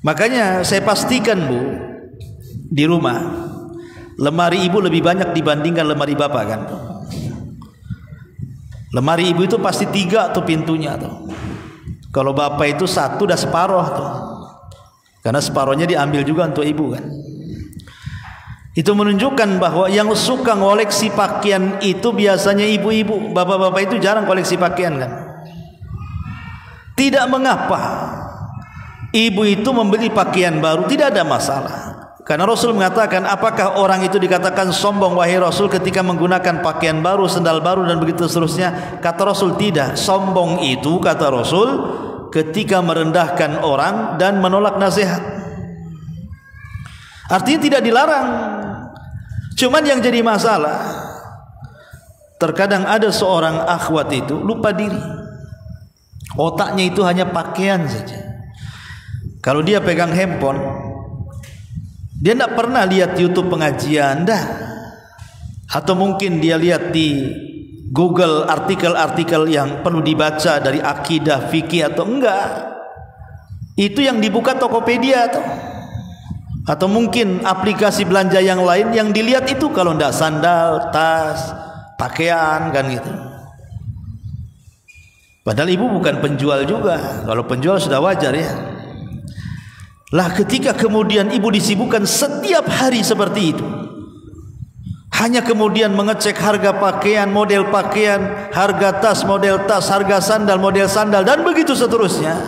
Makanya saya pastikan bu, di rumah lemari ibu lebih banyak dibandingkan lemari bapak kan? Lemari ibu itu pasti 3 tuh pintunya tuh. Kalau bapak itu 1 udah separoh tuh. Karena separohnya diambil juga untuk ibu kan. Itu menunjukkan bahwa yang suka ngoleksi pakaian itu biasanya ibu-ibu. Bapak-bapak itu jarang koleksi pakaian kan. Tidak mengapa ibu itu membeli pakaian baru, tidak ada masalah. Karena Rasul mengatakan, apakah orang itu dikatakan sombong wahai Rasul ketika menggunakan pakaian baru, sendal baru dan begitu seterusnya? Kata Rasul, tidak. Sombong itu, kata Rasul, ketika merendahkan orang dan menolak nasihat. Artinya tidak dilarang. Cuman yang jadi masalah, terkadang ada seorang akhwat itu lupa diri. Otaknya itu hanya pakaian saja. Kalau dia pegang handphone, dia tidak pernah lihat YouTube pengajian dah. Atau mungkin dia lihat di Google artikel-artikel yang perlu dibaca dari akidah, fikih atau enggak. Itu yang dibuka Tokopedia atau mungkin aplikasi belanja yang lain, yang dilihat itu kalau tidak sandal, tas, pakaian kan gitu. Padahal ibu bukan penjual juga. Kalau penjual sudah wajar ya. Lah ketika kemudian ibu disibukkan setiap hari seperti itu, hanya kemudian mengecek harga pakaian, model pakaian, harga tas, model tas, harga sandal, model sandal, dan begitu seterusnya,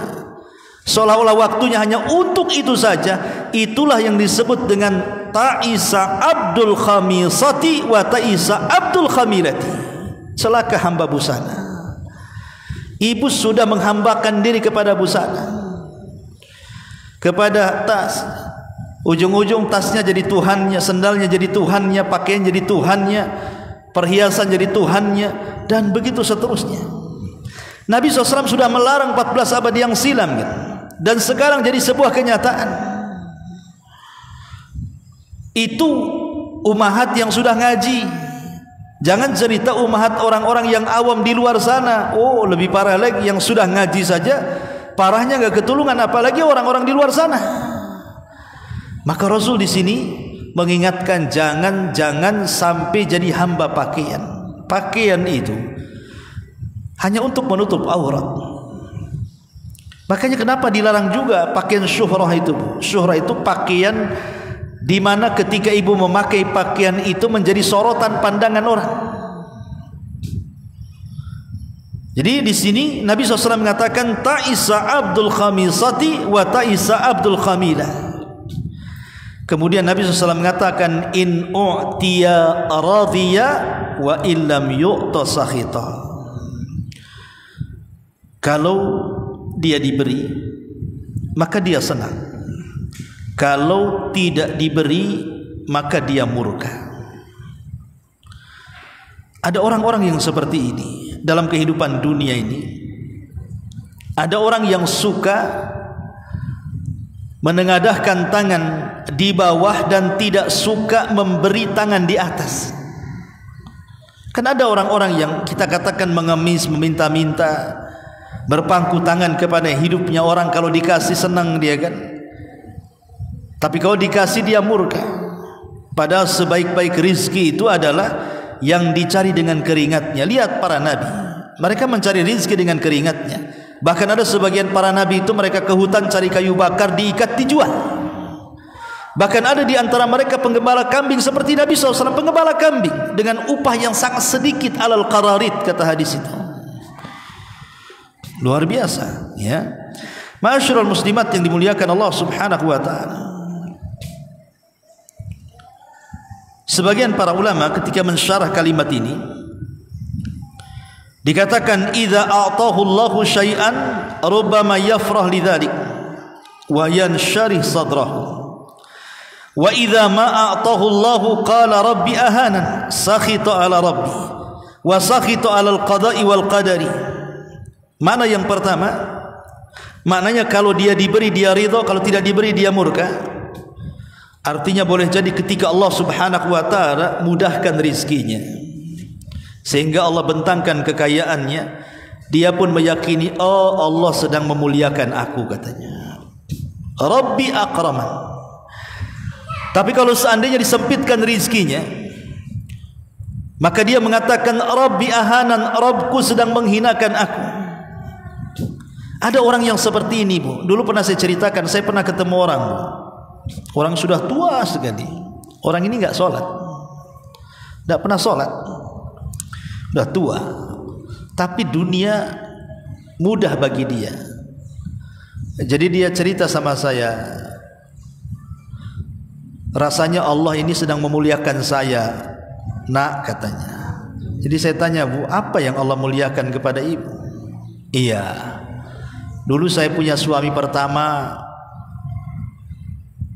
seolah-olah waktunya hanya untuk itu saja. Itulah yang disebut dengan ta'isa Abdul Khamisati wa ta'isa Abdul Khamilati. Celaka hamba busana. Ibu sudah menghambakan diri kepada busana, kepada tas. Ujung-ujung tasnya jadi tuhannya, sendalnya jadi tuhannya, pakaian jadi tuhannya, perhiasan jadi tuhannya, dan begitu seterusnya. Nabi SAW sudah melarang 14 abad yang silam gitu. Dan sekarang jadi sebuah kenyataan. Itu umahat yang sudah ngaji. Jangan cerita umahat orang-orang yang awam di luar sana. Oh, lebih parah lagi, yang sudah ngaji saja parahnya nggak ketulungan, apalagi orang-orang di luar sana. Maka Rasul di sini mengingatkan jangan sampai jadi hamba pakaian. Pakaian itu hanya untuk menutup aurat. Makanya kenapa dilarang juga pakaian syuhrah itu? Syuhrah itu pakaian di mana ketika ibu memakai pakaian itu menjadi sorotan pandangan orang. Jadi di sini Nabi SAW mengatakan ta'isa abdul khamisati wa ta'isa abdul khamilah. Kemudian Nabi SAW mengatakan in u'tiya radhiya wa illam yu'ta sakhita. Kalau dia diberi maka dia senang, kalau tidak diberi maka dia murka. Ada orang-orang yang seperti ini dalam kehidupan dunia ini. Ada orang yang suka menengadahkan tangan di bawah dan tidak suka memberi tangan di atas. Kan ada orang-orang yang kita katakan mengemis, meminta-minta, berpangku tangan kepada hidupnya orang. Kalau dikasih senang dia kan, tapi kalau dikasih dia murka. Padahal sebaik-baik rizki itu adalah yang dicari dengan keringatnya. Lihat para nabi, mereka mencari rizki dengan keringatnya. Bahkan ada sebagian para nabi itu mereka ke hutan cari kayu bakar, diikat, dijual. Bahkan ada di antara mereka penggembala kambing seperti Nabi SAW, penggembala kambing dengan upah yang sangat sedikit, alal qararit kata hadis itu. Luar biasa, ya. Ma'asyiral muslimat yang dimuliakan Allah Subhanahu wa taala. Sebagian para ulama ketika mensyarah kalimat ini dikatakan idza a'tahu Allahu syai'an rubbama yafrah lidzalik wa yansyarih sadrahu. Wa idza ma a'tahu Allahu qala rabbi ahanan sakhita ala rabbi wa sakhita ala al-qada'i wal qadari. Mana yang pertama? Maknanya kalau dia diberi dia ridha, kalau tidak diberi dia murka. Artinya boleh jadi ketika Allah Subhanahu wa taala mudahkan rizkinya sehingga Allah bentangkan kekayaannya, dia pun meyakini oh Allah sedang memuliakan aku katanya. Rabbi akraman. Tapi kalau seandainya disempitkan rizkinya, maka dia mengatakan Rabbi ahanan, Rabbku sedang menghinakan aku. Ada orang yang seperti ini, Bu. Dulu pernah saya ceritakan, saya pernah ketemu orang, Bu. Orang sudah tua sekali. Orang ini enggak sholat, enggak pernah sholat, sudah tua, tapi dunia mudah bagi dia. Jadi dia cerita sama saya, rasanya Allah ini sedang memuliakan saya, nak, katanya. Jadi saya tanya, Bu, apa yang Allah muliakan kepada ibu? Iya, dulu saya punya suami pertama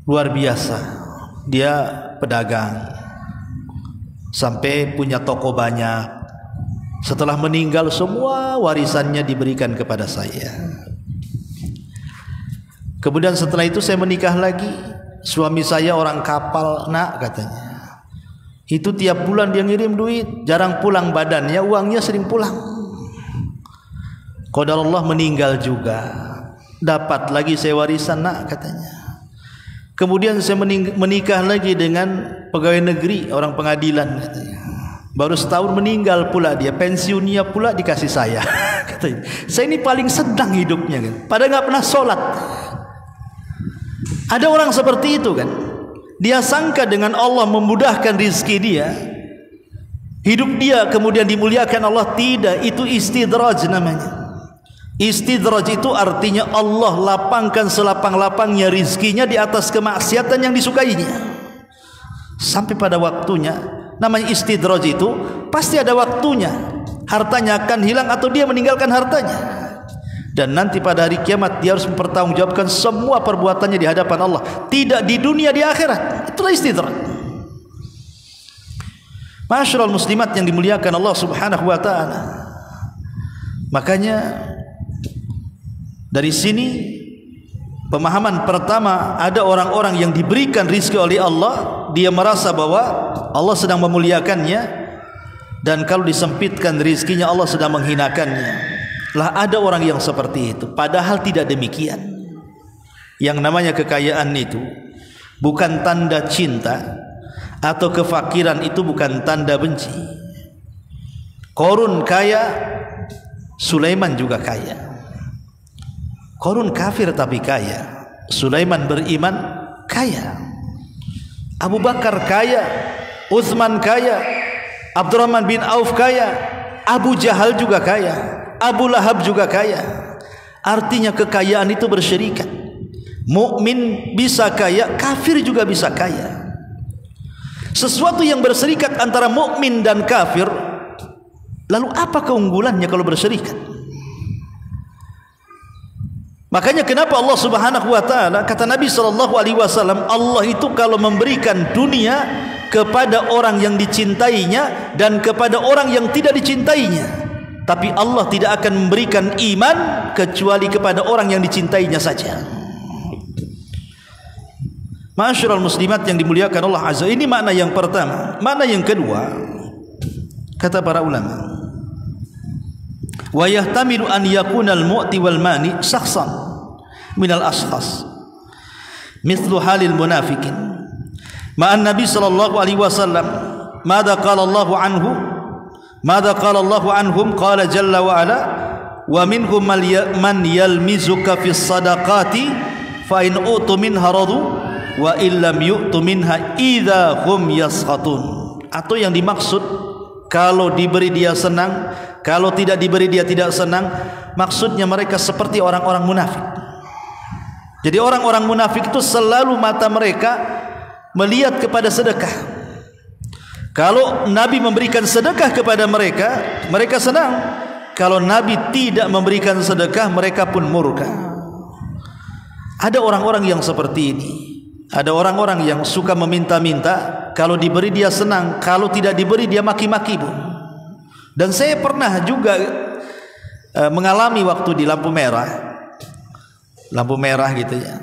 luar biasa. Dia pedagang sampai punya toko banyak. Setelah meninggal semua warisannya diberikan kepada saya. Kemudian setelah itu saya menikah lagi. Suami saya orang kapal, nak, katanya. Itu tiap bulan dia ngirim duit, jarang pulang badannya, uangnya sering pulang. Qadarullah meninggal juga, dapat lagi saya warisan, nak, katanya. Kemudian saya menikah lagi dengan pegawai negeri, orang pengadilan, katanya. Baru setahun meninggal pula dia, pensiunnya pula dikasih saya. Katanya, saya ini paling sedang hidupnya kan, padahal nggak pernah sholat. Ada orang seperti itu kan, dia sangka dengan Allah memudahkan rizki dia, hidup dia kemudian dimuliakan Allah. Tidak, itu istidraj namanya. Istidraj itu artinya Allah lapangkan selapang-lapangnya rizkinya di atas kemaksiatan yang disukainya. Sampai pada waktunya, namanya istidraj itu pasti ada waktunya. Hartanya akan hilang atau dia meninggalkan hartanya. Dan nanti pada hari kiamat dia harus mempertanggungjawabkan semua perbuatannya di hadapan Allah. Tidak di dunia, di akhirat. Itulah istidraj. Ma'asyiral muslimat yang dimuliakan Allah Subhanahu wa taala. Makanya dari sini pemahaman pertama, ada orang-orang yang diberikan rizki oleh Allah, dia merasa bahwa Allah sedang memuliakannya, dan kalau disempitkan rizkinya Allah sedang menghinakannya. Lah ada orang yang seperti itu, padahal tidak demikian. Yang namanya kekayaan itu bukan tanda cinta, atau kefakiran itu bukan tanda benci. Qarun kaya, Sulaiman juga kaya. Qarun kafir tapi kaya, Sulaiman beriman kaya. Abu Bakar kaya, Utsman kaya, Abdurrahman bin Auf kaya, Abu Jahal juga kaya, Abu Lahab juga kaya. Artinya kekayaan itu berserikat. Mukmin bisa kaya, kafir juga bisa kaya. Sesuatu yang berserikat antara mukmin dan kafir, lalu apa keunggulannya kalau berserikat? Makanya kenapa Allah Subhanahu wa taala, kata Nabi sallallahu alaihi wasallam, Allah itu kalau memberikan dunia kepada orang yang dicintainya dan kepada orang yang tidak dicintainya, tapi Allah tidak akan memberikan iman kecuali kepada orang yang dicintainya saja. Ma'asyiral muslimat yang dimuliakan Allah Azza, ini makna yang pertama. Makna yang kedua, kata para ulama, wa yahtamilu an yakuna al-mu'ti wal mani shakhsan min al-ashkhas mithlu halil munafiqin ma'an nabi sallallahu alaihi wasallam. Madza qala Allahu anhu, madza qala Allahu anhum, qala jalla wa ala, wa minhum man yalmizuka fis sadaqati fa in utu minha radu wa illam yu'tu minha idza hum yaskhatun. Atau yang dimaksud, kalau diberi dia senang, kalau tidak diberi dia tidak senang. Maksudnya mereka seperti orang-orang munafik. Jadi orang-orang munafik itu selalu mata mereka melihat kepada sedekah. Kalau Nabi memberikan sedekah kepada mereka, mereka senang. Kalau Nabi tidak memberikan sedekah, mereka pun murka. Ada orang-orang yang seperti ini. Ada orang-orang yang suka meminta-minta, kalau diberi dia senang, kalau tidak diberi dia maki-maki, Bu. Dan saya pernah juga mengalami waktu di lampu merah gitu ya.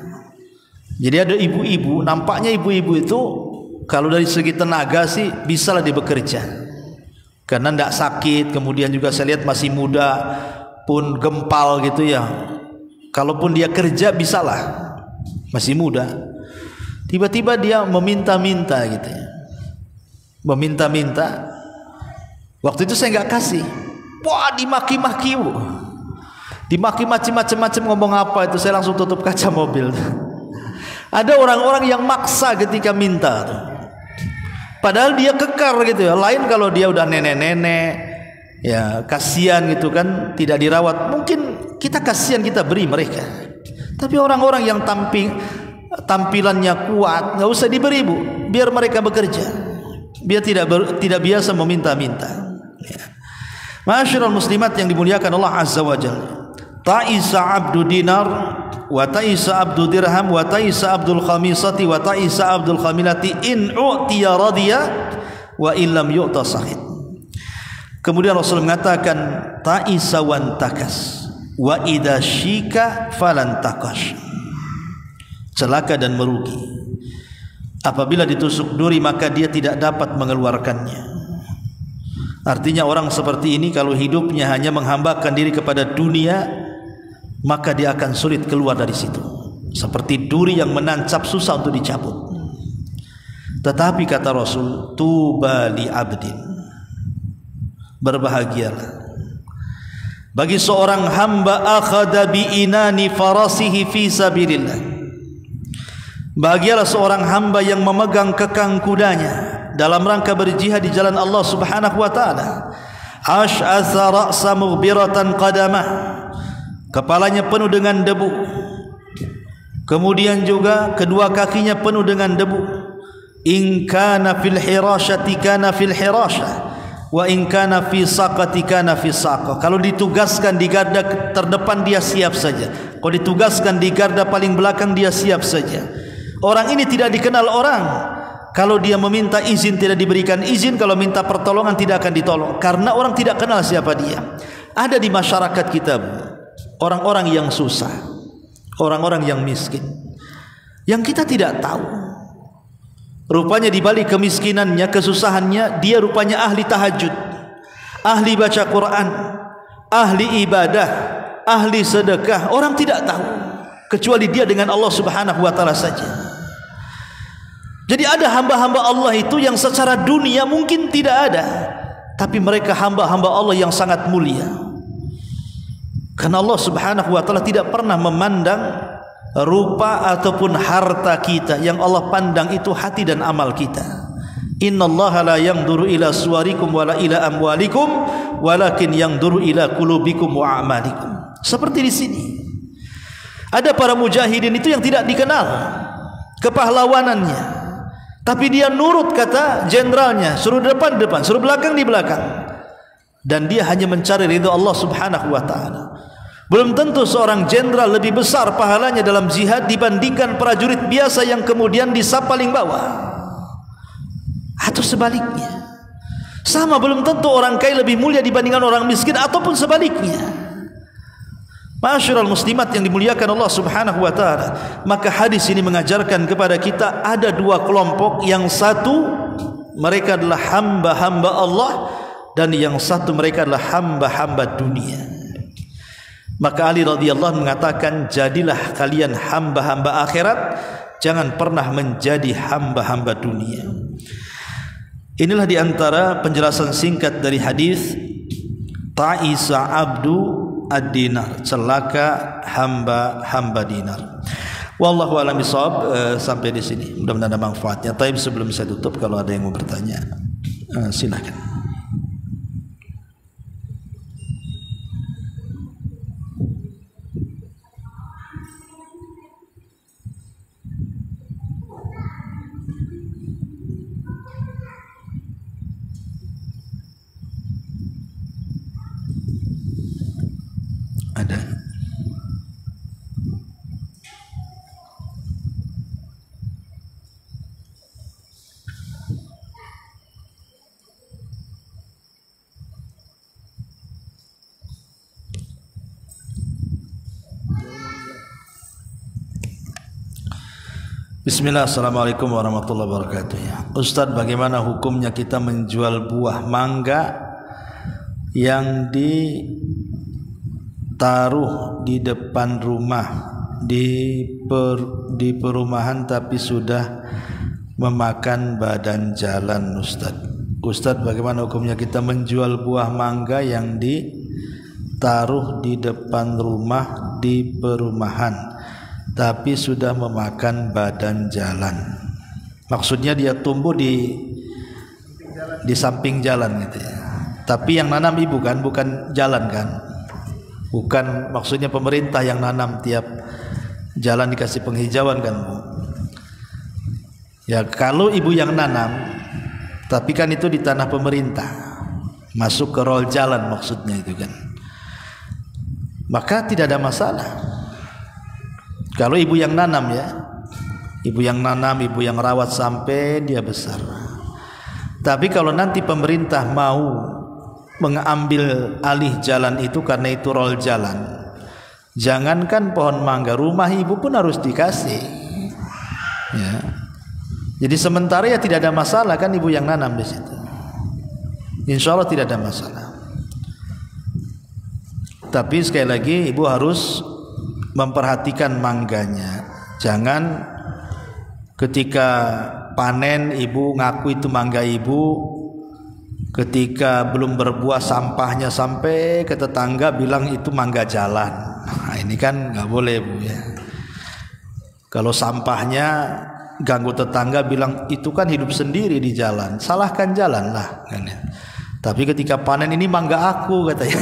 Jadi ada ibu-ibu, nampaknya ibu-ibu itu kalau dari segi tenaga sih bisalah dia bekerja, karena tidak sakit. Kemudian juga saya lihat masih muda, pun gempal gitu ya. Kalaupun dia kerja bisalah, masih muda. Tiba-tiba dia meminta-minta gitu ya, meminta-minta. Waktu itu saya nggak kasih. Wah, dimaki-maki, Bu. Dimaki macam-macam, ngomong apa itu, saya langsung tutup kaca mobil. Ada orang-orang yang maksa ketika minta, padahal dia kekar gitu ya. Lain kalau dia udah nenek-nenek, ya kasihan gitu kan, tidak dirawat, mungkin kita kasihan, kita beri mereka. Tapi orang-orang yang tampilannya kuat, nggak usah diberi, Bu. Biar mereka bekerja, biar tidak biasa meminta-minta. Ya. Ma'asyiral muslimat yang dimuliakan Allah Azza wa Jalla, ta'isa abdu dinar wa ta'isa abdu dirham wa ta'isa abdul khamisati wa ta'isa abdul khamilati in u'tiya radiya wa illam yu'ta sahid. Kemudian Rasul mengatakan ta'isa wan takas wa idza syika falan takash. Celaka dan merugi apabila ditusuk duri, maka dia tidak dapat mengeluarkannya. Artinya orang seperti ini kalau hidupnya hanya menghambakan diri kepada dunia, maka dia akan sulit keluar dari situ. Seperti duri yang menancap, susah untuk dicabut. Tetapi kata Rasul, tuba li abdin, berbahagialah bagi seorang hamba akhadha bi inani farasihi fi sabilillah. Bahagialah seorang hamba yang memegang kekang kudanya dalam rangka berjihad di jalan Allah Subhanahu wa taala. Ash'atha ra'sa mughbiratan qadamah, kepalanya penuh dengan debu, kemudian juga kedua kakinya penuh dengan debu. In kana fil hirashati kana fil hirashah wa in kana fi saqati kana fi saqah. Kalau ditugaskan di garda terdepan dia siap saja, kalau ditugaskan di garda paling belakang dia siap saja. Orang ini tidak dikenal orang. Kalau dia meminta izin tidak diberikan izin, kalau minta pertolongan tidak akan ditolong, karena orang tidak kenal siapa dia. Ada di masyarakat kita orang-orang yang susah, orang-orang yang miskin, yang kita tidak tahu. Rupanya di balik kemiskinannya, kesusahannya, dia rupanya ahli tahajud, ahli baca Quran, ahli ibadah, ahli sedekah. Orang tidak tahu kecuali dia dengan Allah Subhanahu wa taala saja. Jadi ada hamba-hamba Allah itu yang secara dunia mungkin tidak ada, tapi mereka hamba-hamba Allah yang sangat mulia. Karena Allah Subhanahu wa taala tidak pernah memandang rupa ataupun harta kita. Yang Allah pandang itu hati dan amal kita. Innallaha la yanzuru ila suwarikum wala ila amwalikum walakin yanzuru ila qulubikum wa a'malikum. Seperti di sini. Ada para mujahidin itu yang tidak dikenal kepahlawanannya, tapi dia nurut kata jenderalnya, suruh depan di depan, suruh belakang di belakang, dan dia hanya mencari ridha Allah Subhanahu wa taala. Belum tentu seorang jenderal lebih besar pahalanya dalam jihad dibandingkan prajurit biasa yang kemudian di saf paling bawah, atau sebaliknya. Sama, belum tentu orang kaya lebih mulia dibandingkan orang miskin, ataupun sebaliknya. Ma'asyiral muslimat yang dimuliakan Allah Subhanahu wa taala, maka hadis ini mengajarkan kepada kita ada dua kelompok. Yang satu mereka adalah hamba-hamba Allah, dan yang satu mereka adalah hamba-hamba dunia. Maka Ali radhiyallahu mengatakan, jadilah kalian hamba-hamba akhirat, jangan pernah menjadi hamba-hamba dunia. Inilah diantara penjelasan singkat dari hadis ta'isa abdu ad-dinar, celaka hamba dinar. Wallahu a'lam bishawab. Sampai di sini mudah-mudahan ada manfaatnya. Tapi sebelum saya tutup, kalau ada yang mau bertanya silakan. Ada. Bismillah, assalamualaikum warahmatullahi wabarakatuh. Ustadz, bagaimana hukumnya kita menjual buah mangga yang ditaruh di depan rumah di perumahan tapi sudah memakan badan jalan? Ustadz, bagaimana hukumnya kita menjual buah mangga yang ditaruh di depan rumah di perumahan tapi sudah memakan badan jalan? Maksudnya dia tumbuh di samping jalan gitu ya. Tapi yang nanam ibu kan, bukan jalan kan? Bukan, maksudnya pemerintah yang nanam, tiap jalan dikasih penghijauan kan Bu? Ya kalau ibu yang nanam, tapi kan itu di tanah pemerintah, masuk ke rol jalan maksudnya itu kan, maka tidak ada masalah. Kalau ibu yang nanam ya, ibu yang nanam, ibu yang rawat sampai dia besar. Tapi kalau nanti pemerintah mau mengambil alih jalan itu karena itu rol jalan, jangankan pohon mangga, rumah ibu pun harus dikasih ya. Jadi sementara ya tidak ada masalah kan ibu yang nanam di situ, insya Allah tidak ada masalah. Tapi sekali lagi ibu harus memperhatikan mangganya. Jangan ketika panen ibu ngaku itu mangga ibu, ketika belum berbuah sampahnya sampai ke tetangga bilang itu mangga jalan. Nah, ini kan nggak boleh Bu ya. Kalau sampahnya ganggu tetangga bilang itu kan hidup sendiri di jalan, salahkan jalan lah kan ya. Tapi ketika panen ini mangga aku katanya,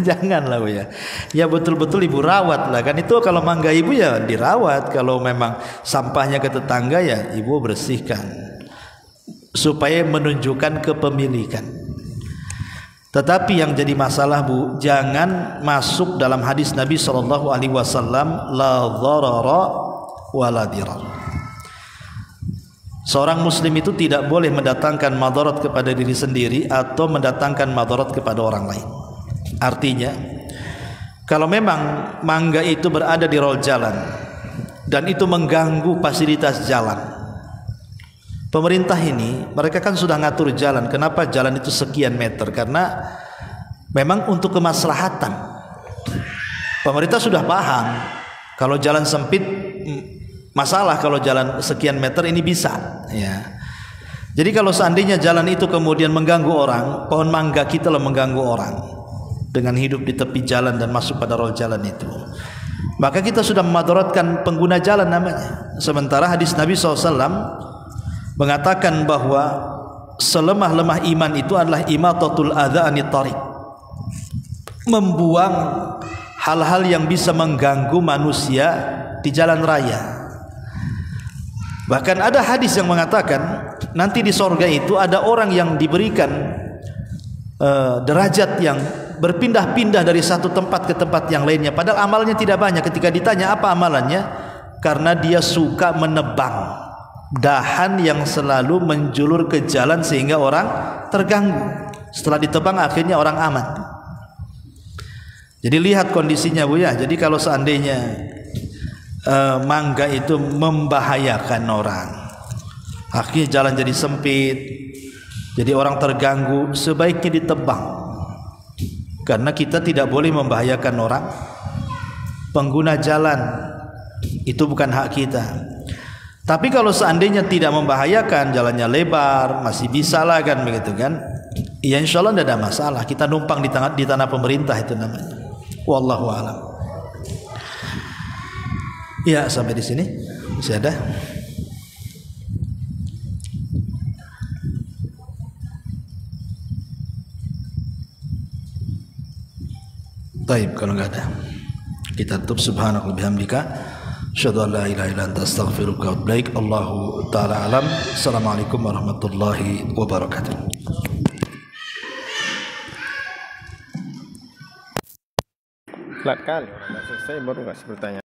janganlah Bu ya. Ya betul-betul ibu rawat lah kan, itu kalau mangga ibu ya dirawat. Kalau memang sampahnya ke tetangga ya ibu bersihkan supaya menunjukkan kepemilikan. Tetapi yang jadi masalah Bu, jangan masuk dalam hadis Nabi SAW, la dharara wa la dirar. Seorang muslim itu tidak boleh mendatangkan madarat kepada diri sendiri atau mendatangkan madarat kepada orang lain. Artinya, kalau memang mangga itu berada di rol jalan dan itu mengganggu fasilitas jalan, pemerintah ini mereka kan sudah ngatur jalan. Kenapa jalan itu sekian meter? Karena memang untuk kemaslahatan. Pemerintah sudah paham kalau jalan sempit masalah, kalau jalan sekian meter ini bisa. ya. Jadi kalau seandainya jalan itu kemudian mengganggu orang, pohon mangga kita lah mengganggu orang dengan hidup di tepi jalan dan masuk pada rel jalan itu, maka kita sudah memadaratkan pengguna jalan namanya. Sementara hadis Nabi SAW mengatakan bahwa selemah-lemah iman itu adalah imatatul adza anit thariq, membuang hal-hal yang bisa mengganggu manusia di jalan raya. Bahkan ada hadis yang mengatakan nanti di sorga itu ada orang yang diberikan derajat yang berpindah-pindah dari satu tempat ke tempat yang lainnya, padahal amalnya tidak banyak. Ketika ditanya apa amalannya, karena dia suka menebang dahan yang selalu menjulur ke jalan sehingga orang terganggu. Setelah ditebang akhirnya orang aman. Jadi lihat kondisinya Bu ya. Jadi kalau seandainya mangga itu membahayakan orang, akhirnya jalan jadi sempit, jadi orang terganggu, sebaiknya ditebang. Karena kita tidak boleh membahayakan orang. Pengguna jalan itu bukan hak kita. Tapi kalau seandainya tidak membahayakan, jalannya lebar, masih bisa lah kan begitu kan, ya insya Allah tidak ada masalah. Kita numpang di tanah pemerintah itu namanya. Wallahu a'lam. Ya, sampai di sini masih ada. Baik, kalau enggak ada kita tutup. Subhanallah bihamdika, asyhadu an la ilaha illa anta, astaghfiruka wa atubu ilaik. Allahu taala alam. Assalamualaikum warahmatullahi wabarakatuh. Flat kali orang nggak selesai baru nggak bertanya.